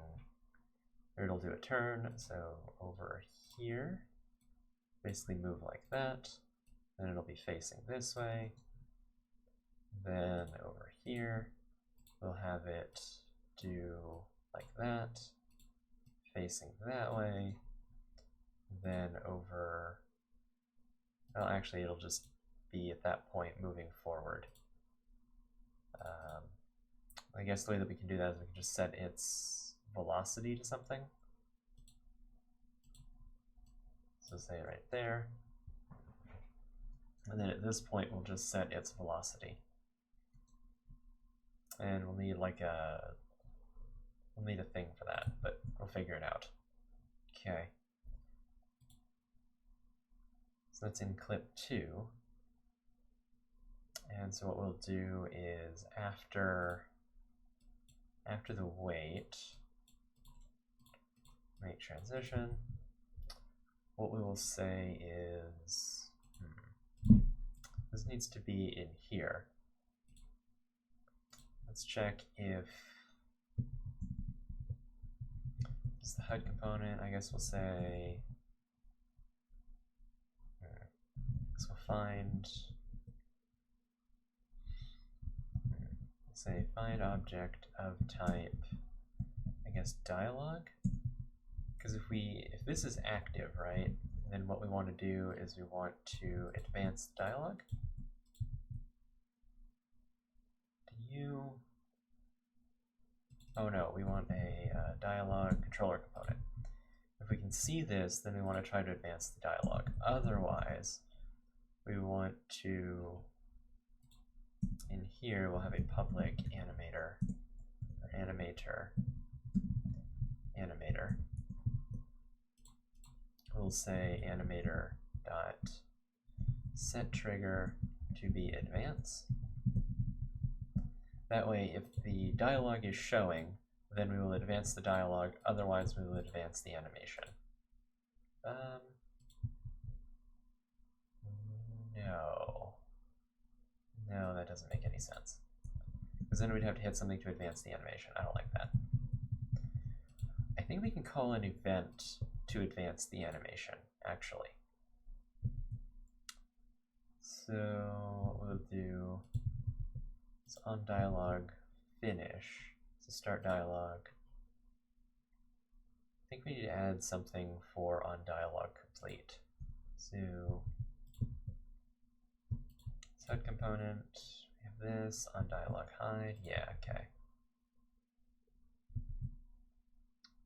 or it'll do a turn, so over here. Basically move like that. Then it'll be facing this way. Then over here, we'll have it do like that, facing that way. Then over, well, actually it'll just be at that point moving forward. I guess the way that we can do that is we can just set its velocity to something. So say right there. And then at this point we'll just set its velocity. And we'll need like we'll need a thing for that, but we'll figure it out. Okay. So that's in clip 2. And so what we'll do is after the wait transition, what we will say is, this needs to be in here. Let's check if it's the HUD component. I guess we'll say, so we'll find, say find object of type, I guess dialogue. Because if this is active, right, then what we want to do is we want to advance the dialogue. Oh no, we want a dialogue controller component. If we can see this, then we want to try to advance the dialogue. Otherwise, we want to, in here, we'll have a public animator, or animator. We'll say animator dot set trigger to be advance. That way, if the dialogue is showing, then we will advance the dialogue, otherwise we will advance the animation. No, that doesn't make any sense. Because then we'd have to hit something to advance the animation. I don't like that. I think we can call an event to advance the animation, actually. So what we'll do is on dialogue finish. So start dialogue. I think we need to add something for on dialogue complete. So set component, we have this on dialogue hide. Yeah, okay.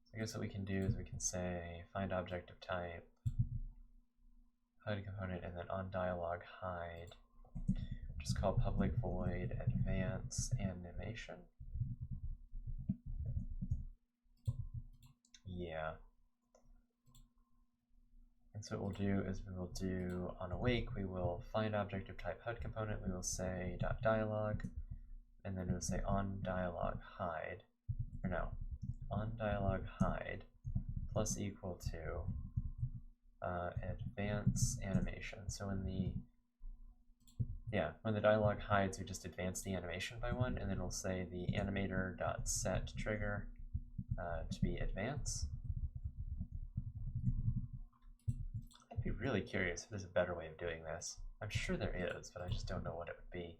So I guess what we can do is we can say find object of type, HUD component, and then on dialogue hide. Just call public void advance animation. Yeah. And so what we'll do is we will do on awake, we will find object of type HUD component, we will say dot dialogue, and then we'll say on dialogue hide, or no, on dialogue hide plus equal to advance animation. So when the dialogue hides, we just advance the animation by one, and then we'll say the animator dot set trigger to be advance. I'd be really curious if there's a better way of doing this. I'm sure there is, but I just don't know what it would be.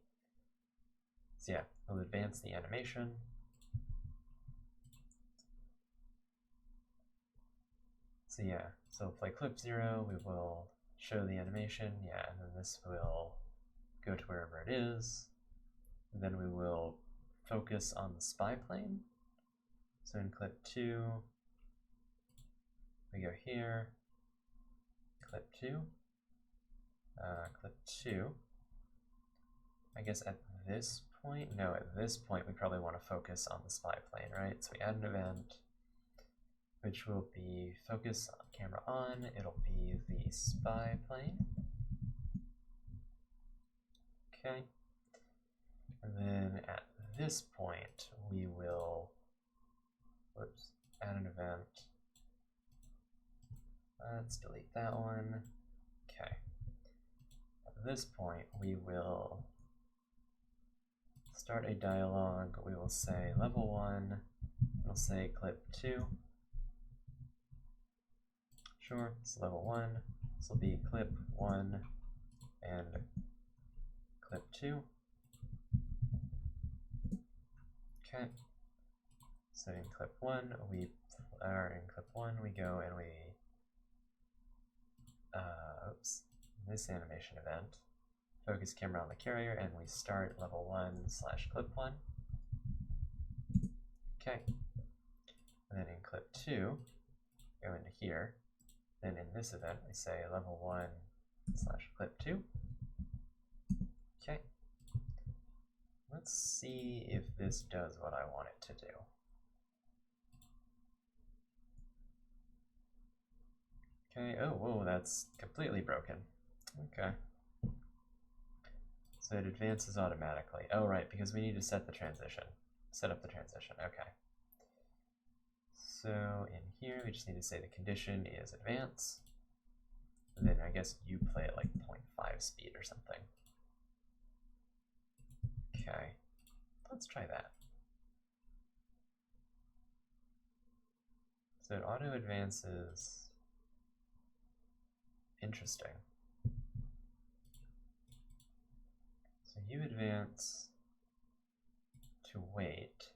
So yeah, we'll advance the animation. So yeah, so we'll play clip 0, we will show the animation, yeah, and then this will go to wherever it is. And then we will focus on the spy plane. So in clip 2, we go here, clip 2, clip 2. I guess at this point, no, at this point we probably want to focus on the spy plane, right? So we add an event, which will be focus on camera on, it'll be the spy plane. Okay. And then at this point, we will, add an event. Let's delete that one. Okay. At this point, we will start a dialogue. We will say level 1. We'll say clip 2. Sure, it's level 1. This will be clip 1 and clip 2. Okay. So in clip 1, we go and we this animation event, focus camera on the carrier, and we start level 1 / clip 1. Okay. And then in clip 2, go into here. Then in this event, we say level 1 / clip 2. Okay. Let's see if this does what I want it to do. Okay, oh, whoa, that's completely broken. Okay. So it advances automatically. Oh, right, because we need to set up the transition. Okay. So in here, we just need to say the condition is advance. And then I guess you play at like 0.5 speed or something. Okay, let's try that. So it auto advances. Interesting. So you advance to wait,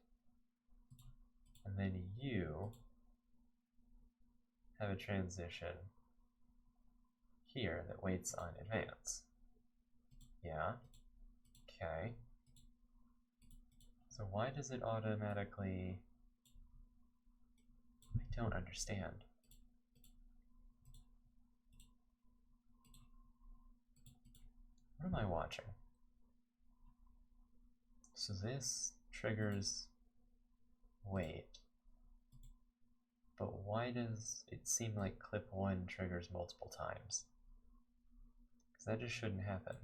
and then you have a transition here that waits on advance. Yeah, okay. So why does it automatically, I don't understand. What am I watching? So this triggers wait, but why does it seem like clip 1 triggers multiple times? Because that just shouldn't happen.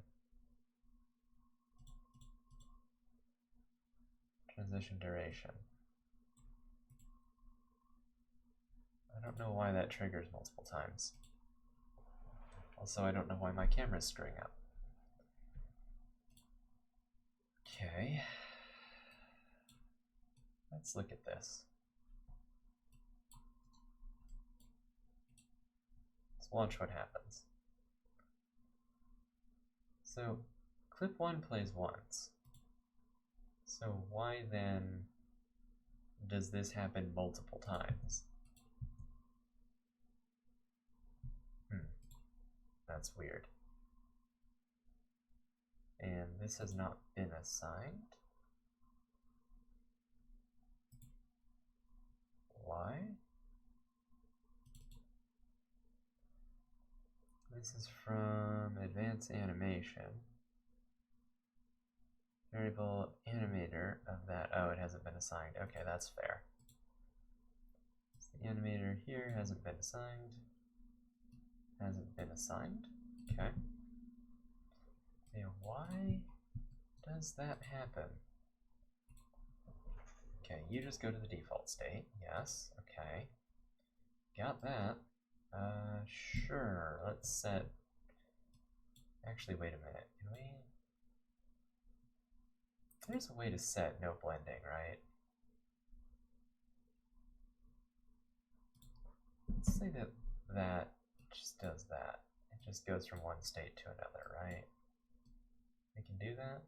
Transition duration. I don't know why that triggers multiple times. Also, I don't know why my camera's screwing up. Okay, let's look at this. Let's watch what happens. So clip 1 plays once. So why then does this happen multiple times? That's weird. And this has not been assigned? Why? This is from Advanced Animation. Variable animator of that. Oh, it hasn't been assigned. Okay, that's fair. So the animator here hasn't been assigned. Hasn't been assigned. Okay. Okay, why does that happen? Okay, you just go to the default state. Yes, okay. Got that. Sure, let's set... Actually, wait a minute. Can we... There's a way to set no blending, right? Let's say that that just does that. It just goes from one state to another, right? We can do that.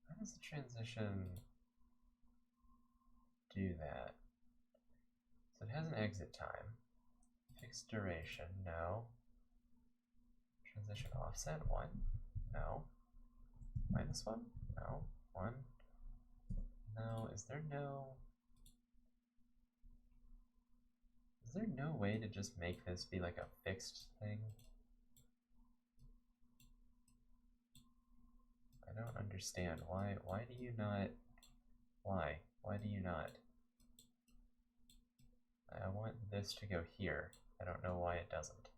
How does the transition do that? So it has an exit time. Fixed duration, no. Transition offset, 1, no. -1, no. 1, no. Is there no way to just make this be like a fixed thing? I don't understand. Why do you not? Why do you not? I want this to go here. I don't know why it doesn't.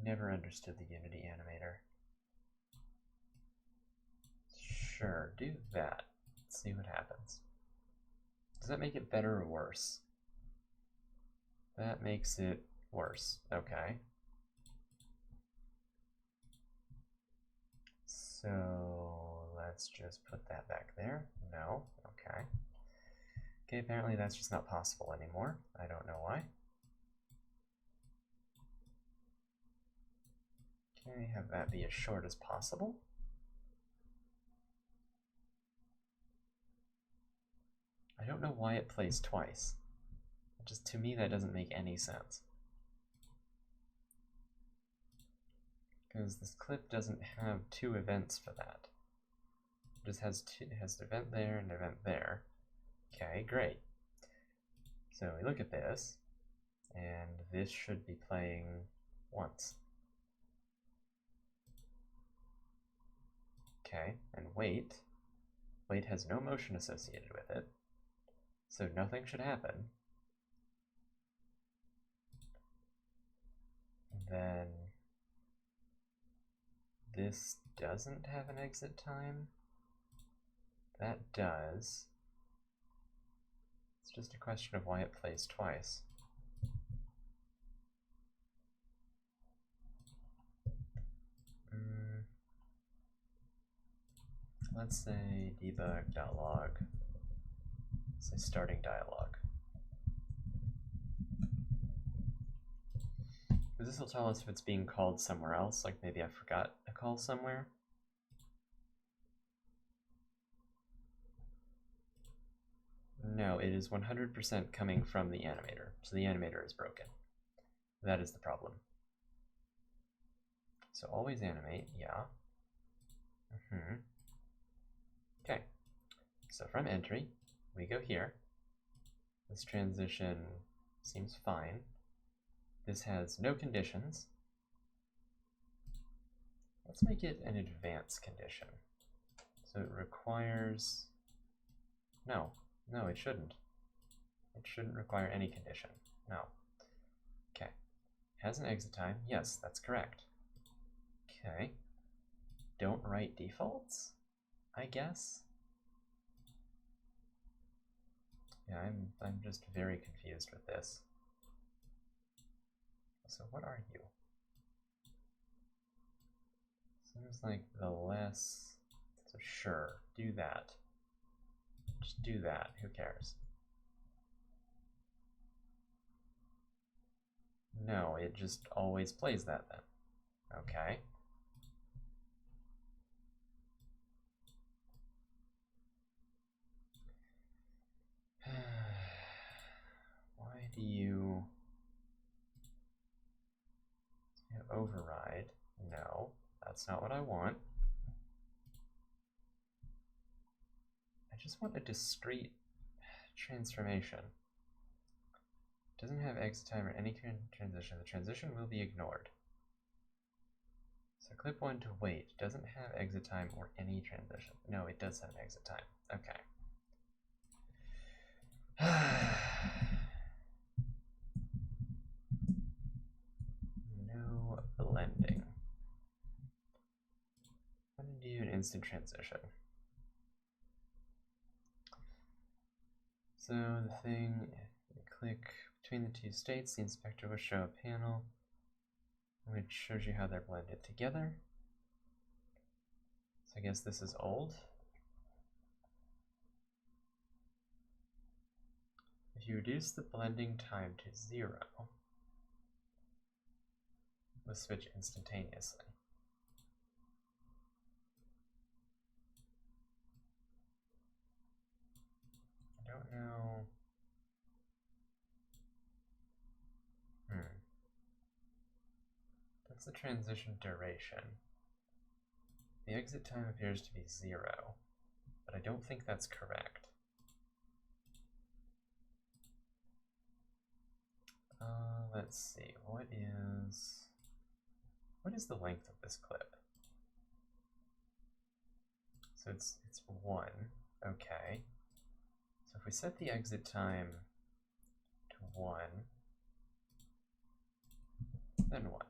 Never understood the Unity animator. Sure, do that. Let's see what happens. Does that make it better or worse? That makes it worse. Okay. So let's just put that back there. No. Okay. Okay, apparently that's just not possible anymore. I don't know why. Okay, have that be as short as possible. I don't know why it plays twice. Just to me, that doesn't make any sense. Because this clip doesn't have 2 events for that. It just has an event there and an event there. Okay, great. So we look at this, and this should be playing once. Okay, and wait has no motion associated with it, so nothing should happen. Then this doesn't have an exit time. That does. It's just a question of why it plays twice. Let's say debug.log. Let's say starting dialog. Because this will tell us if it's being called somewhere else, like maybe I forgot a call somewhere. No, it is 100% coming from the animator, so the animator is broken. That is the problem. So always animate, yeah. Okay, so from entry, we go here. This transition seems fine. This has no conditions. Let's make it an advanced condition. So it requires... No, it shouldn't. It shouldn't require any condition. No. Okay. Has an exit time. Yes, that's correct. Okay. Don't write defaults, I guess. Yeah, I'm just very confused with this. So what are you? Seems like the less... So sure, do that. Just do that, who cares? No, it just always plays that then. Okay. Why do you override? No, that's not what I want. I just want a discrete transformation. Doesn't have exit time or any transition. The transition will be ignored. So clip 1 to wait doesn't have exit time or any transition. No, it does have an exit time. Okay. No blending. I'm going to do an instant transition. So the thing, click between the two states, the inspector will show a panel which shows you how they're blended together. So I guess this is old. If you reduce the blending time to 0, we'll switch instantaneously. I don't know. That's the transition duration. The exit time appears to be 0, but I don't think that's correct. Let's see, what is the length of this clip? So it's 1, okay. So if we set the exit time to 1, then what?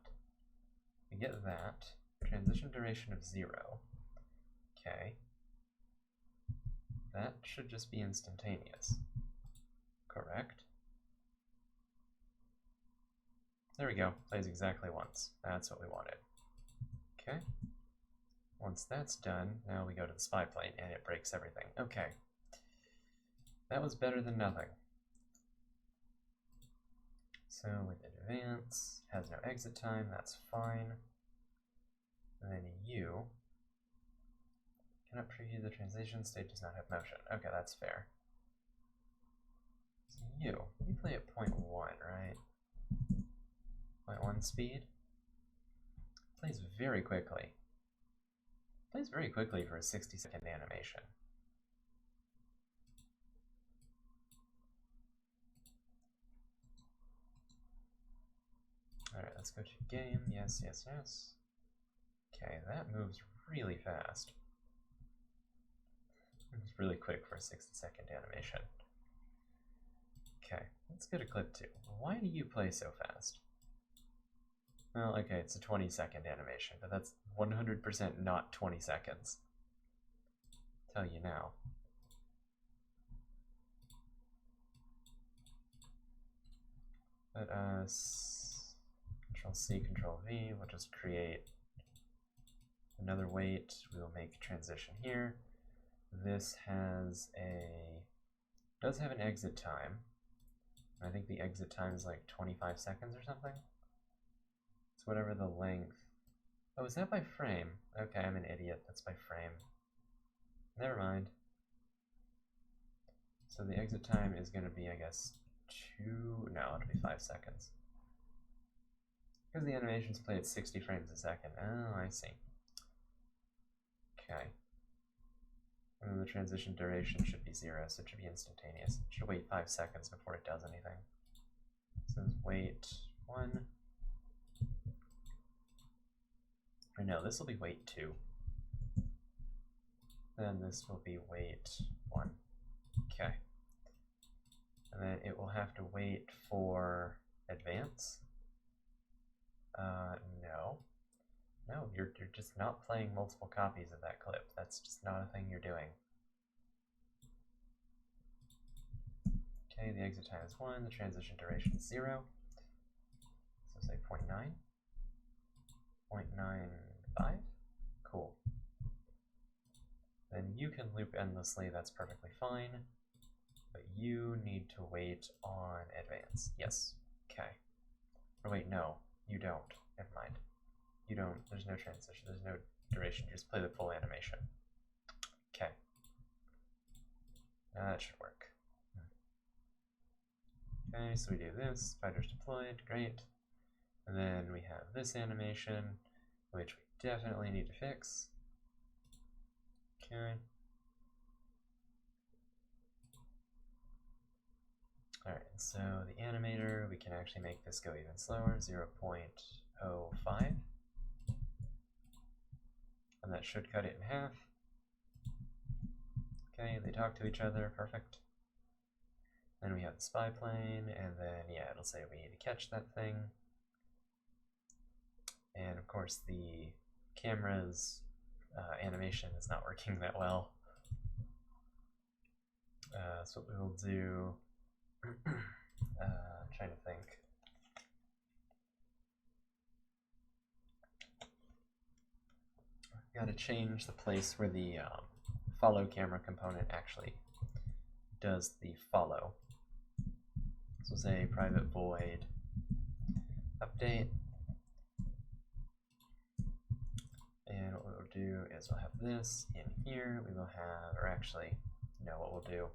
We get that, transition duration of 0, okay. That should just be instantaneous, correct? There we go, plays exactly once. That's what we wanted. Okay. Once that's done, now we go to the spy plane and it breaks everything. Okay. That was better than nothing. So with advance, has no exit time, that's fine. And then you cannot preview the transition state, does not have motion. Okay, that's fair. So you play at 0.1, right? 0.1 speed. Plays very quickly. Plays very quickly for a 60-second animation. Alright, let's go to game. Yes, yes, yes. Okay, that moves really fast. It's really quick for a 60-second animation. Okay, let's go to clip 2. Why do you play so fast? Well, okay, it's a 20-second animation, but that's 100% not 20 seconds. I'll tell you now. Let us Control-C, Control-V, we'll just create another wait. We will make a transition here. This does have an exit time. I think the exit time is like 25 seconds or something. It's whatever the length. Oh, is that by frame? Okay, I'm an idiot. That's by frame. Never mind. So the exit time is going to be, I guess, no, it'll be 5 seconds. Because the animation's played at 60 frames a second. Oh, I see. Okay. And then the transition duration should be 0, so it should be instantaneous. It should wait 5 seconds before it does anything. So wait 1. Or no, this will be wait 2. Then this will be wait 1. Okay. And then it will have to wait for advance. No. No, you're just not playing multiple copies of that clip. That's just not a thing you're doing. Okay, the exit time is 1, the transition duration is 0. So say 0.9. 0.95. Cool. Then you can loop endlessly, that's perfectly fine. But you need to wait on advance. Yes. Okay. Or wait, no, you don't. Never mind. You don't, there's no transition, there's no duration, you just play the full animation. Okay. Now that should work. Okay, so we do this, spiders deployed, great. And then we have this animation, which we definitely need to fix. Okay. Alright, so the animator, we can actually make this go even slower, 0.05. And that should cut it in half. Okay, they talk to each other, perfect. Then we have the spy plane, and then, yeah, it'll say we need to catch that thing. And of course, the camera's animation is not working that well. So what we will do, I'm trying to think. Got to change the place where the follow camera component actually does the follow. So say private void update. And what we'll do is we'll have this in here. We will have, or actually, no, what we'll do,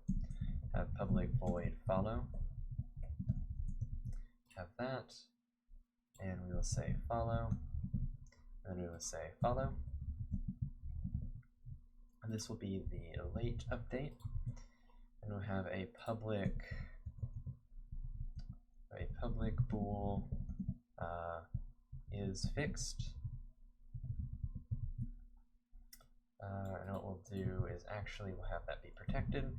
have public void follow. Have that. And we will say follow. And then we will say follow. And this will be the late update. And we'll have a public bool is fixed. And what we'll do is actually we'll have that be protected.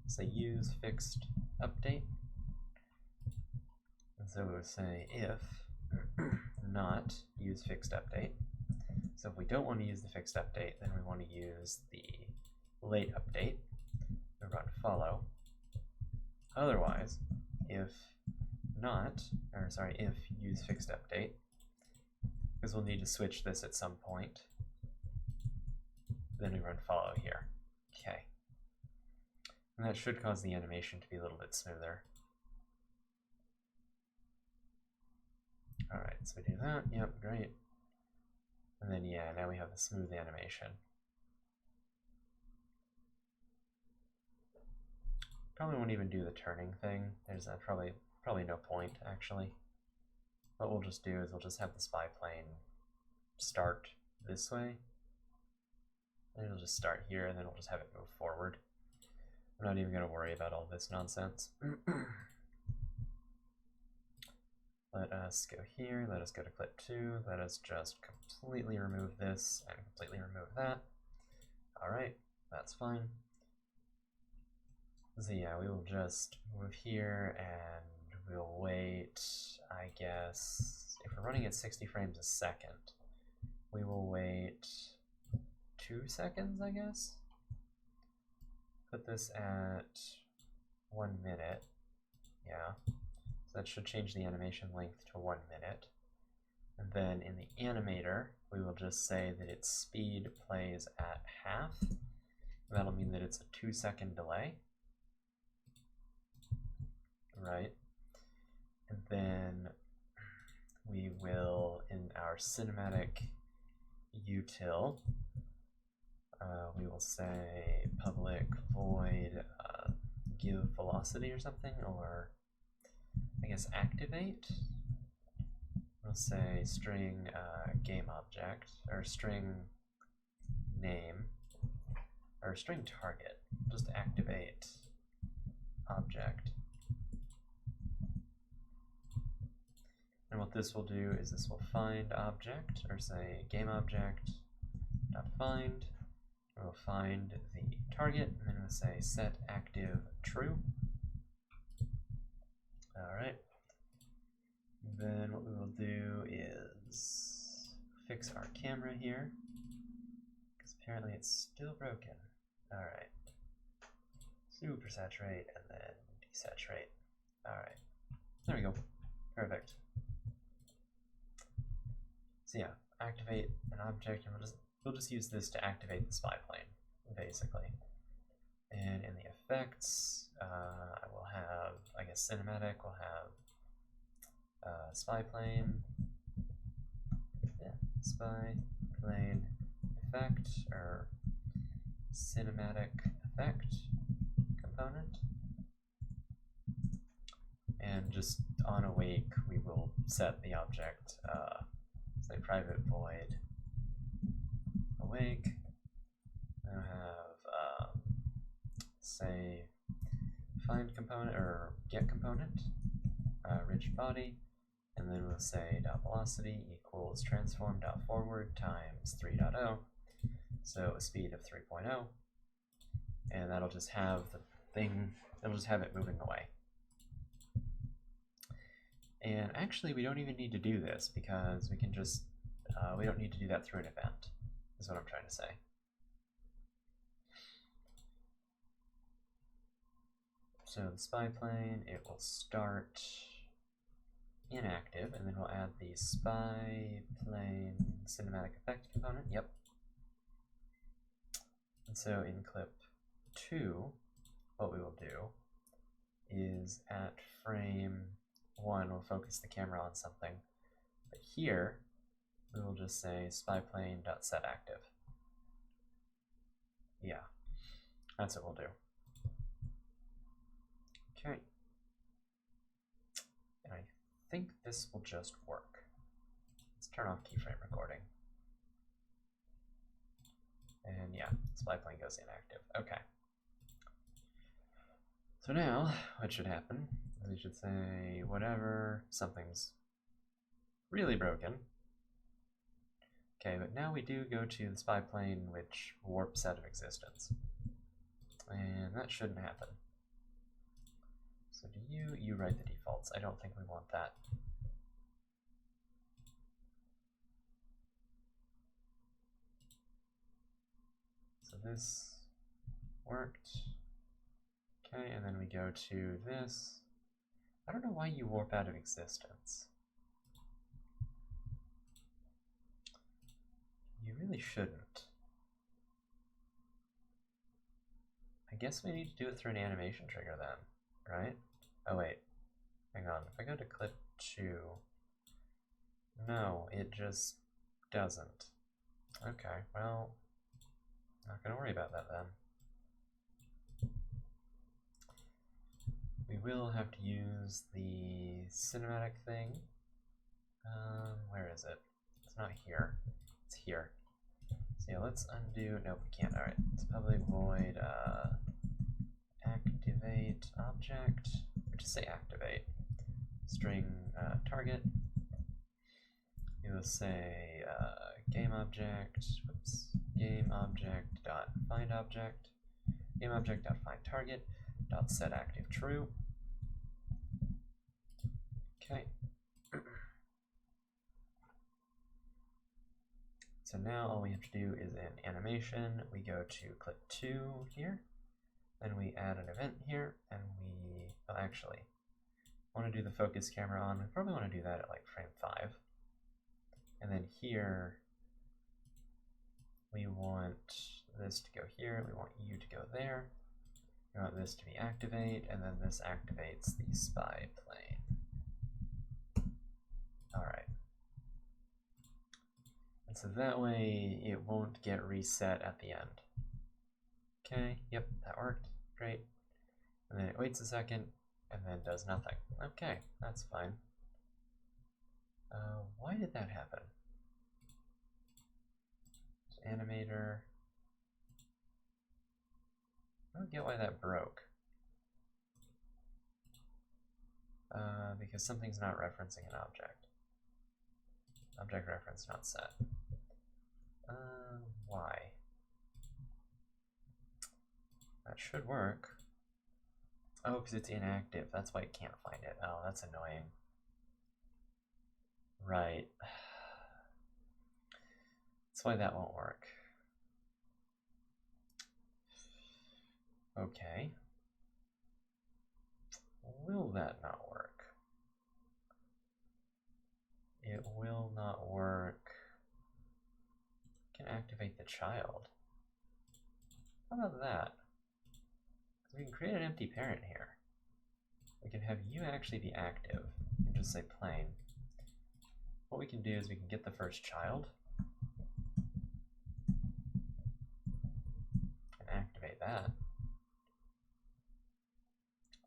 Say use fixed update. And so we'll say if not use fixed update. So if we don't want to use the fixed update, then we want to use the late update. We run follow. Otherwise, if use fixed update, because we'll need to switch this at some point, then we run follow here. Okay. And that should cause the animation to be a little bit smoother. Alright, so we do that. Yep, great. And then, yeah, now we have the smooth animation. Probably won't even do the turning thing. There's probably no point, actually. What we'll just do is we'll just have the spy plane start this way. And it'll just start here, and then we'll just have it move forward. I'm not even going to worry about all this nonsense. Let us go here, let us go to clip 2, let us just completely remove this and completely remove that. Alright, that's fine. So yeah, we will just move here and we'll wait, I guess, if we're running at 60 frames a second, we will wait 2 seconds, I guess? Put this at 1 minute, yeah. So that should change the animation length to 1 minute. And then in the animator, we will just say that its speed plays at half. That'll mean that it's a 2-second delay. Right. And then we will, in our cinematic util, we will say public void give velocity or something, or I guess activate. We'll say string game object, or string name, or string target. Just activate object. And what this will do is this will find object, or say game object dot find. We'll find the target, and then we'll say set active true. Alright. Then what we will do is fix our camera here, because apparently it's still broken. Alright. Super saturate and then desaturate. Alright. There we go. Perfect. So yeah, activate an object, and we'll just use this to activate the spy plane, basically. And in the effects, I will have, I guess, cinematic, we'll have spy plane, yeah, spy plane effect, or cinematic effect component. And just on awake, we will set the object, say private void awake. Then have, say, find component or get component, rigid body, and then we'll say dot velocity equals transform dot forward times 3.0, so a speed of 3.0, and that'll just have the thing, it'll just have it moving away. And actually, we don't even need to do this because we can just, we don't need to do that through an event, is what I'm trying to say. So the spy plane, it will start inactive, and then we'll add the spy plane cinematic effect component. Yep. And so in clip 2, what we will do is at frame 1, we'll focus the camera on something. But here, we will just say spyplane.setActive. Yeah, that's what we'll do. Okay. And I think this will just work. Let's turn off keyframe recording. And yeah, spyplane goes inactive. Okay. So now, what should happen is we should say whatever, something's really broken. Okay, but now we do go to the spy plane which warps out of existence. And that shouldn't happen. So do you write the defaults. I don't think we want that. So this worked. Okay, and then we go to this. I don't know why you warp out of existence. You really shouldn't. I guess we need to do it through an animation trigger then, right? Oh wait, hang on. If I go to clip 2, no, it just doesn't. Okay, well, not gonna worry about that then. We will have to use the cinematic thing. Where is it? It's not here. It's here. So yeah, let's undo. Nope, we can't. Alright, it's public void activate object, or just say activate. String target. We will say game object, whoops, game object dot find object, game object dot find target dot set active true. Okay. So now all we have to do is in animation, we go to clip 2 here, then we add an event here, and we, well actually, want to do the focus camera on. We probably want to do that at like frame 5. And then here, we want this to go here, we want you to go there, we want this to be activate, and then this activates the spy plane. Alright. And so that way it won't get reset at the end. Okay, yep, that worked. Great. And then it waits a second, and then does nothing. Okay, that's fine. Why did that happen? Animator. I don't get why that broke. Because something's not referencing an object. Object reference not set. Why? That should work. Oh, because it's inactive. That's why it can't find it. Oh, that's annoying. Right. That's why that won't work. Okay. Will that not work? It will not work. Can activate the child. How about that? So we can create an empty parent here. We can have you actually be active and just say plain. What we can do is we can get the first child and activate that.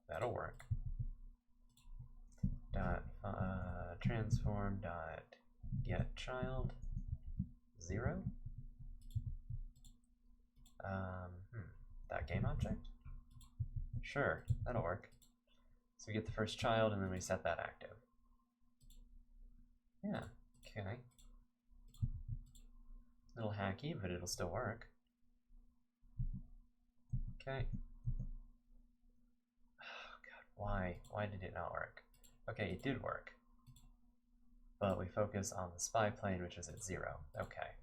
That'll work. Transform dot get child 0. That game object? Sure, that'll work. So we get the first child and then we set that active. Yeah, okay. A little hacky, but it'll still work. Okay. Oh god, why? Why did it not work? Okay, it did work. But we focus on the spy plane, which is at 0. Okay.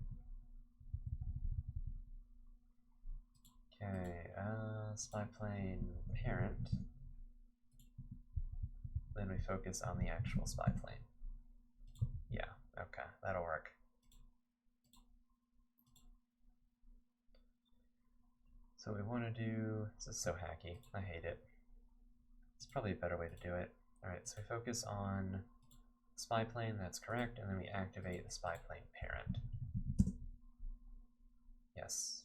Okay, spy plane parent. Then we focus on the actual spy plane. Yeah, okay, that'll work. So we want to do, this is so hacky, I hate it. It's probably a better way to do it. Alright, so we focus on spy plane, that's correct, and then we activate the spy plane parent. Yes.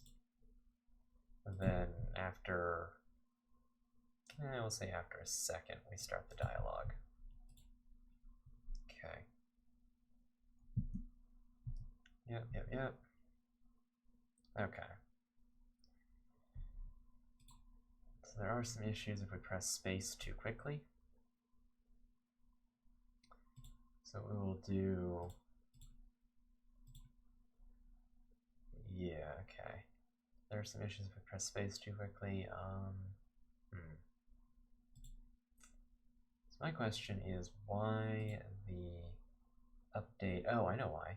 And then after, we'll say after a second, we start the dialogue. Okay. Yep. Okay. So there are some issues if we press space too quickly. So we will do, yeah, okay. There are some issues if we press space too quickly. So my question is why the update, oh, I know why.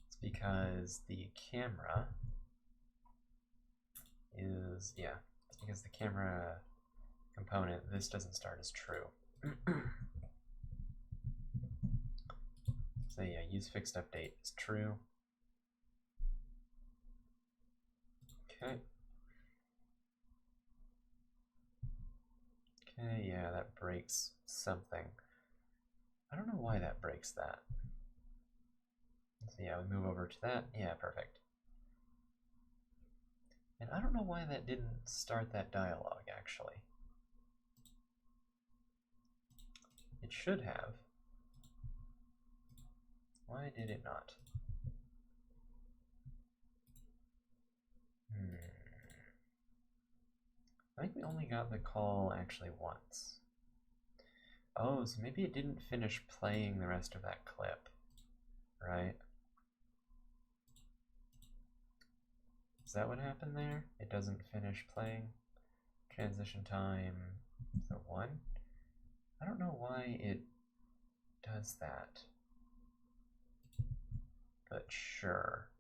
It's because the camera is, yeah, it's because the camera component, this doesn't start as true. So yeah, use fixed update is true. Okay. Okay, yeah, that breaks something. I don't know why that breaks that. So yeah, we move over to that. Yeah, perfect. And I don't know why that didn't start that dialogue, actually. It should have. Why did it not? I think we only got the call actually once. Oh, so maybe it didn't finish playing the rest of that clip, right? Is that what happened there? It doesn't finish playing? Transition time, so 1? I don't know why it does that. But sure.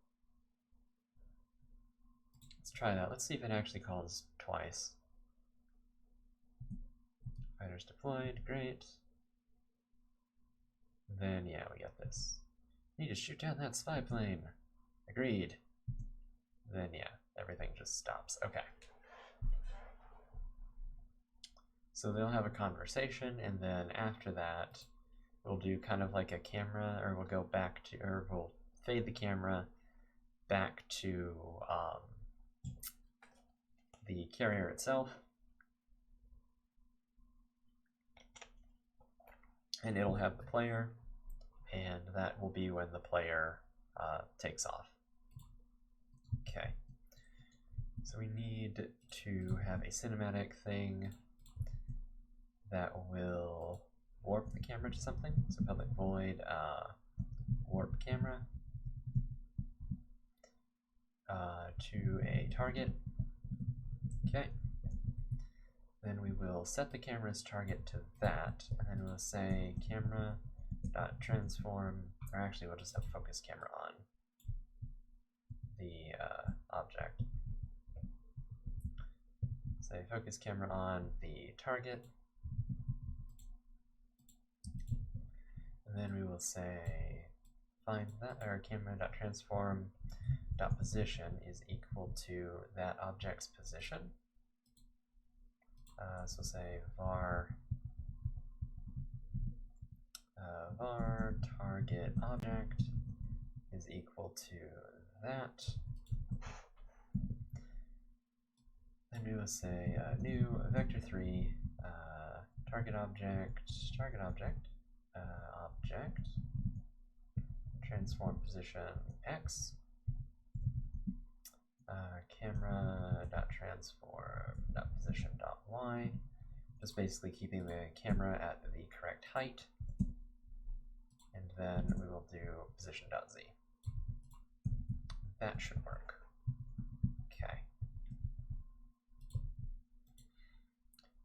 Let's try that. Let's see if it actually calls twice. Fighters deployed, great. Then, yeah, we get this. Need to shoot down that spy plane. Agreed. Then, yeah, everything just stops. Okay. So they'll have a conversation, and then after that, we'll do kind of like a camera, or we'll go back to, or we'll fade the camera back to the carrier itself. And it'll have the player, and that will be when the player takes off. Okay. So we need to have a cinematic thing that will warp the camera to something. So public void warp camera to a target. Okay. Then we will set the camera's target to that, and then we'll say camera.transform, or actually we'll just have focus camera on the object. Say focus camera on the target, and then we will say find that, or camera.transform.position is equal to that object's position. So say var target object is equal to that. Then we will say new vector3 target object transform position x camera dot transform dot position dot y, just basically keeping the camera at the correct height, and then we will do position dot z. That should work. Okay.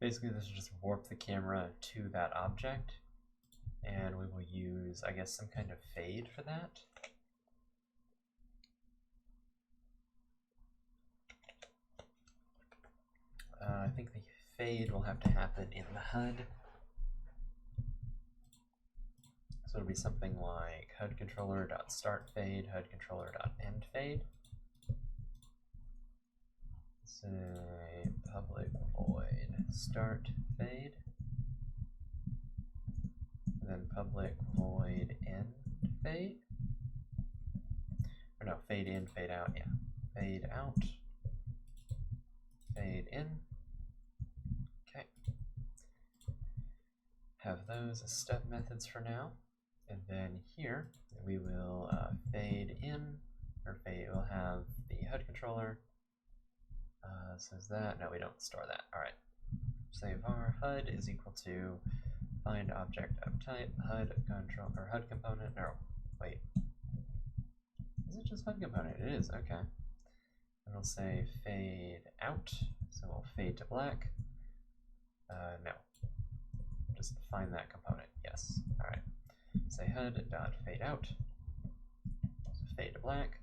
Basically, this will just warp the camera to that object, and we will use, I guess, some kind of fade for that. I think the fade will have to happen in the HUD. So it'll be something like HUD controller.start fade, HUD controller.end fade. Say public void start fade, then public void end fade. Or no, fade in, fade out, yeah. Fade out, fade in. Okay. Have those as step methods for now. And then here we will fade in, or fade, we'll have the HUD controller. Says that, no, we don't store that. All right, say var HUD is equal to find object of type HUD control, or HUD component, no, wait. Is it just HUD component? It is, okay. And we'll say fade out, so we'll fade to black. No, just find that component, yes, all right. Say HUD.fade out, so fade to black,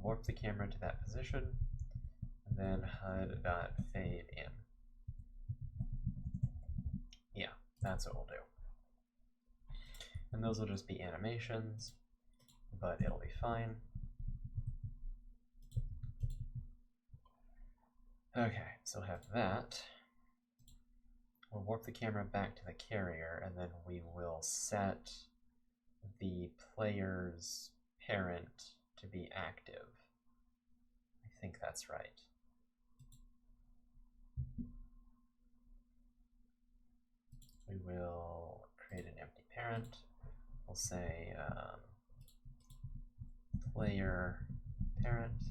warp the camera to that position, and then HUD.fade in. Yeah, that's what we'll do. And those will just be animations, but it'll be fine. Okay, so we'll have that. We'll warp the camera back to the carrier, and then we will set the player's parent to be active. I think that's right. We will create an empty parent. We'll say player parent,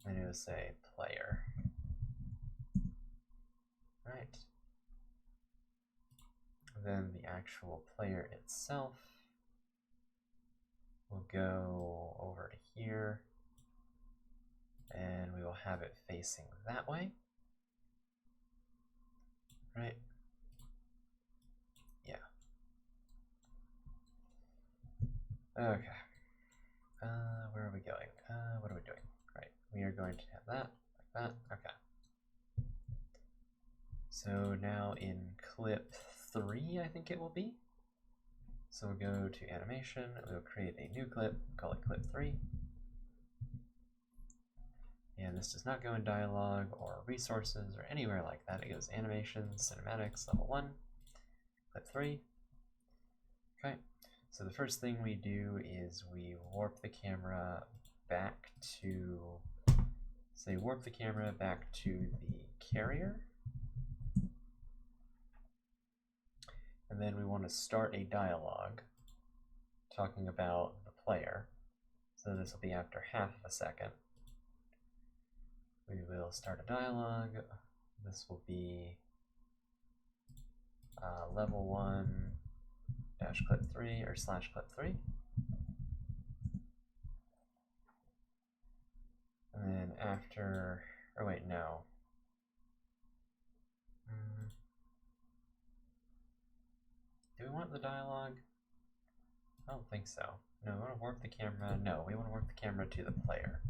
and it will say player. Right. Then the actual player itself will go over to here, and we will have it facing that way. Right? Yeah. Okay. Where are we going? What are we doing? Right. We are going to have that, like that. Okay. So now in clip 3, I think it will be. So we'll go to animation, we'll create a new clip, call it clip 3. And this does not go in dialogue or resources or anywhere like that. It goes animations, cinematics, level 1, clip 3. Okay, so the first thing we do is we warp the camera back to, say, warp the camera back to the carrier. And then we want to start a dialogue talking about the player. So this will be after half of a second. We will start a dialogue. This will be level 1 dash clip 3 or slash clip 3. And then after, or wait, no. Do we want the dialogue? I don't think so. No, we want to warp the camera. No, we want to warp the camera to the player.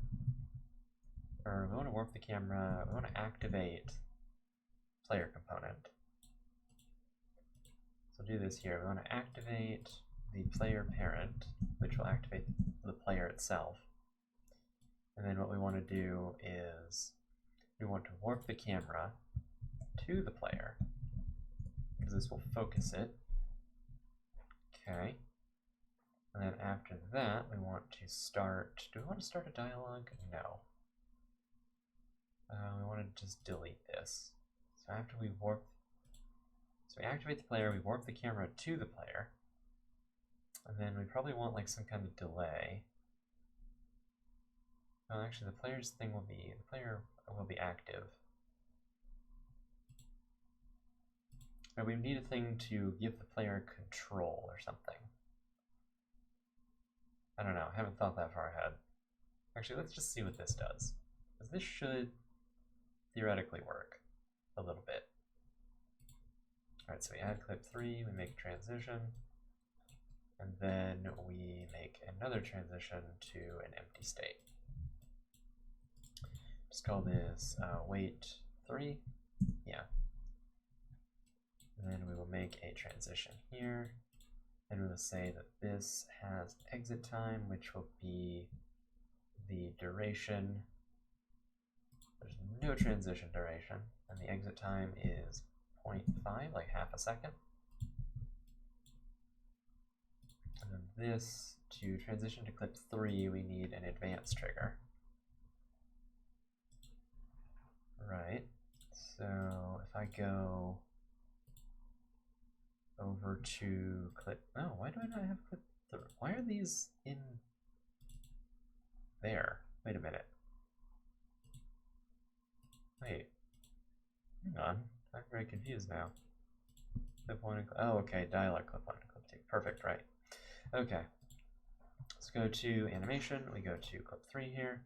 Or we want to warp the camera, we want to activate player component. So do this here. We want to activate the player parent, which will activate the player itself. And then what we want to do is we want to warp the camera to the player, because this will focus it. Okay. And then after that, we want to start, do we want to start a dialogue? No. We want to just delete this. So after we warp, so we activate the player, we warp the camera to the player, and then we probably want like some kind of delay. Well, actually the player will be active. But we need a thing to give the player control or something. I don't know, I haven't thought that far ahead. Actually, let's just see what this does. Because this should theoretically work a little bit. Alright, so we add clip 3, we make a transition, and then we make another transition to an empty state. Just call this wait 3, yeah. And then we will make a transition here, and we will say that this has exit time, which will be the duration. There's no transition duration, and the exit time is 0.5, like half a second. And then this, to transition to clip 3, we need an advance trigger. Right, so if I go over to clip, oh, why do I not have clip 3? Why are these in there? Wait a minute. Wait, hang on, I'm very confused now. Clip 1 and oh, okay, dialogue clip 1 and clip 2. Perfect, right. Okay, let's go to animation, we go to clip 3 here.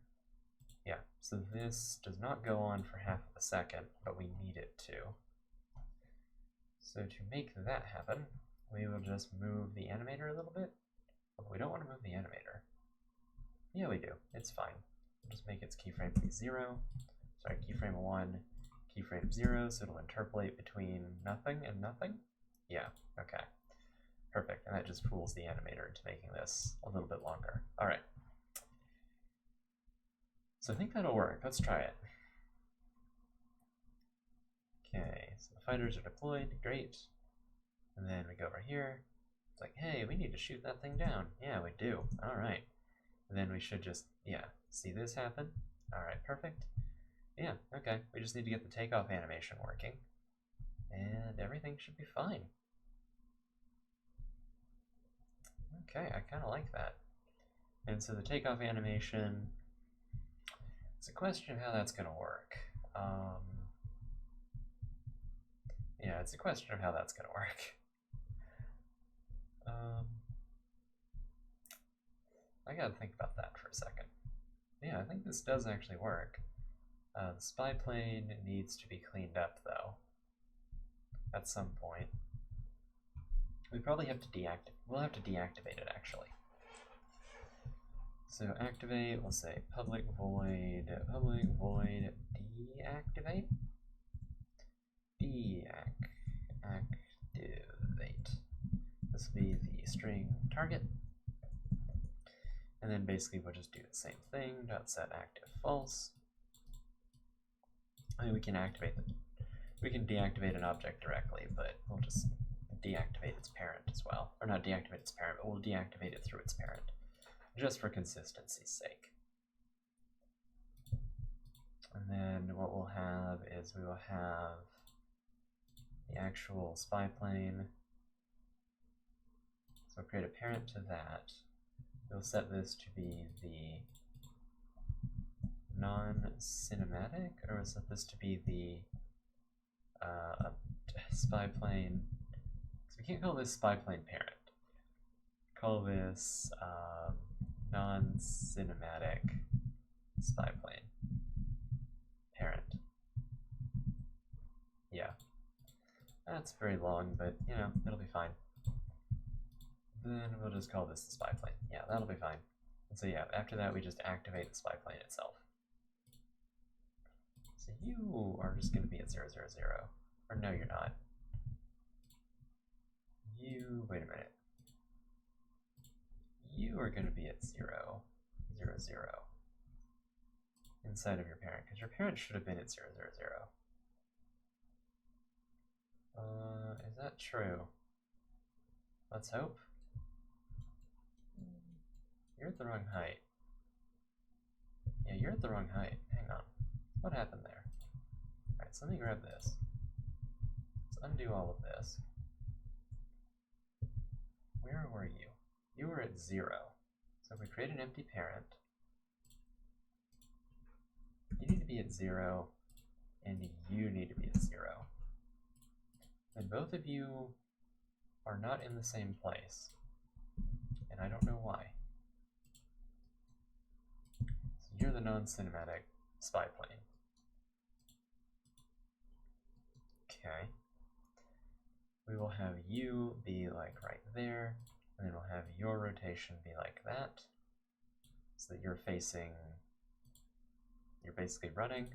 Yeah, so this does not go on for half of a second, but we need it to. So to make that happen, we will just move the animator a little bit. But we don't want to move the animator. Yeah, we do. It's fine. We'll just make its keyframe be 0. Sorry, keyframe 1, keyframe 0, so it'll interpolate between nothing and nothing. Yeah, okay. Perfect, and that just fools the animator into making this a little bit longer. All right. So I think that'll work. Let's try it. Okay, so the fighters are deployed, great. And then we go over here. It's like, hey, we need to shoot that thing down. Yeah, we do. All right. And then we should just, yeah, see this happen. All right, perfect. Yeah, okay. We just need to get the takeoff animation working. And everything should be fine. Okay, I kind of like that. And so the takeoff animation, it's a question of how that's going to work. Yeah, it's a question of how that's going to work. I gotta think about that for a second. Yeah, I think this does actually work. The spy plane needs to be cleaned up, though, at some point. We probably have to deactivate. We'll have to deactivate it, actually. So activate, we'll say public void deactivate. Activate. This will be the string target. And then basically we'll just do the same thing, .set active false. I mean, we can deactivate an object directly, but we'll just deactivate its parent as well. Or not deactivate its parent, but we'll deactivate it through its parent, just for consistency's sake. And then what we'll have is we will have the actual spy plane. So we'll create a parent to that. We'll set this to be the non-cinematic, or we'll set this to be the spy plane. So we can't call this spy plane parent. Call this non-cinematic spy plane parent. Yeah, that's very long, but you know, it'll be fine. Then we'll just call this the spy plane. Yeah, that'll be fine. And so yeah, after that we just activate the spy plane itself. So you are just going to be at 0, 0, 0. Or no, you're not. Wait a minute. You are going to be at 0, 0, 0. Inside of your parent, because your parent should have been at 0, 0, 0. Is that true? Let's hope. You're at the wrong height. Yeah, you're at the wrong height. Hang on. What happened there? Alright, so let me grab this. Let's undo all of this. Where were you? You were at 0. So if we create an empty parent, you need to be at 0, and you need to be at 0. And both of you are not in the same place, and I don't know why. So you're the non-cinematic spy plane. Okay. We will have you be like right there, and then we'll have your rotation be like that, so that you're basically running,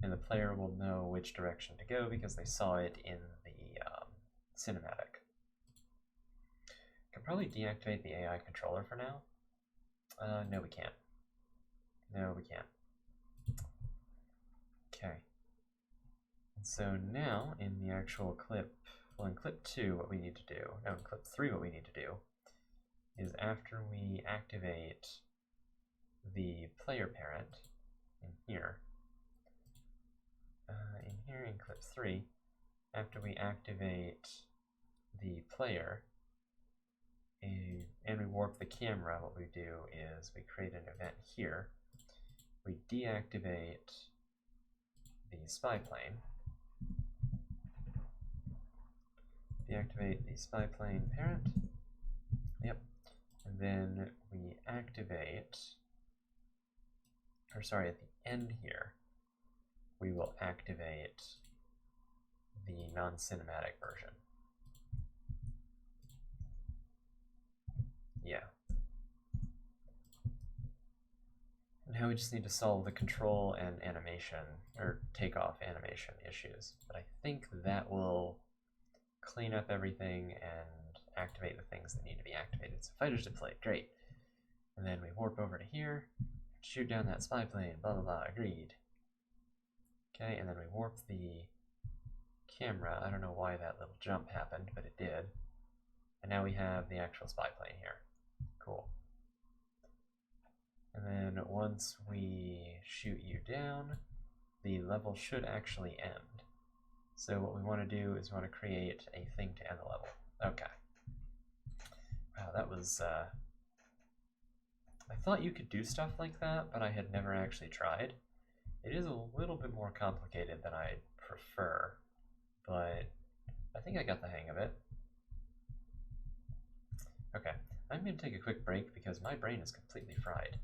and the player will know which direction to go because they saw it in the cinematic. Can probably deactivate the AI controller for now. No, we can't. No, we can't. Okay. And so now in the actual clip, well, in clip 2, what we need to do, no, in clip 3, what we need to do is after we activate the player parent in here, in clip 3, after we activate the player and we warp the camera, what we do is we create an event here. We deactivate the spy plane. Deactivate the spy plane parent. Yep. And then we activate, or sorry, at the end here, we will activate the non-cinematic version. Yeah. Now we just need to solve the control and animation, or takeoff animation issues. But I think that will clean up everything and activate the things that need to be activated. So fighters deployed, great. And then we warp over to here, shoot down that spy plane, blah blah blah, agreed. Okay, and then we warp the camera. I don't know why that little jump happened, but it did. And now we have the actual spy plane here. Cool. And then once we shoot you down, the level should actually end. So what we want to do is we want to create a thing to end the level. Okay. Wow, that was, I thought you could do stuff like that, but I had never actually tried. It is a little bit more complicated than I'd prefer, but I think I got the hang of it. Okay, I'm going to take a quick break because my brain is completely fried.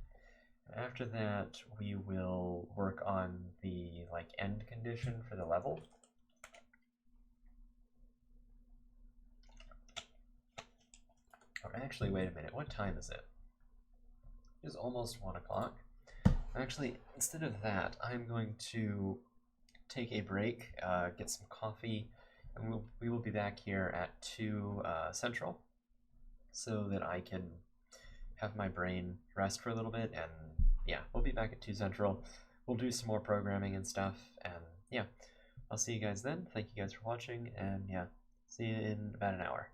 After that, we will work on the end condition for the level. Or actually, wait a minute, what time is it? It is almost 1 o'clock. Actually, instead of that, I'm going to take a break, get some coffee, and we will be back here at 2 Central, so that I can have my brain rest for a little bit, and yeah, we'll be back at 2 Central. We'll do some more programming and stuff, and yeah, I'll see you guys then. Thank you guys for watching, and yeah, see you in about an hour.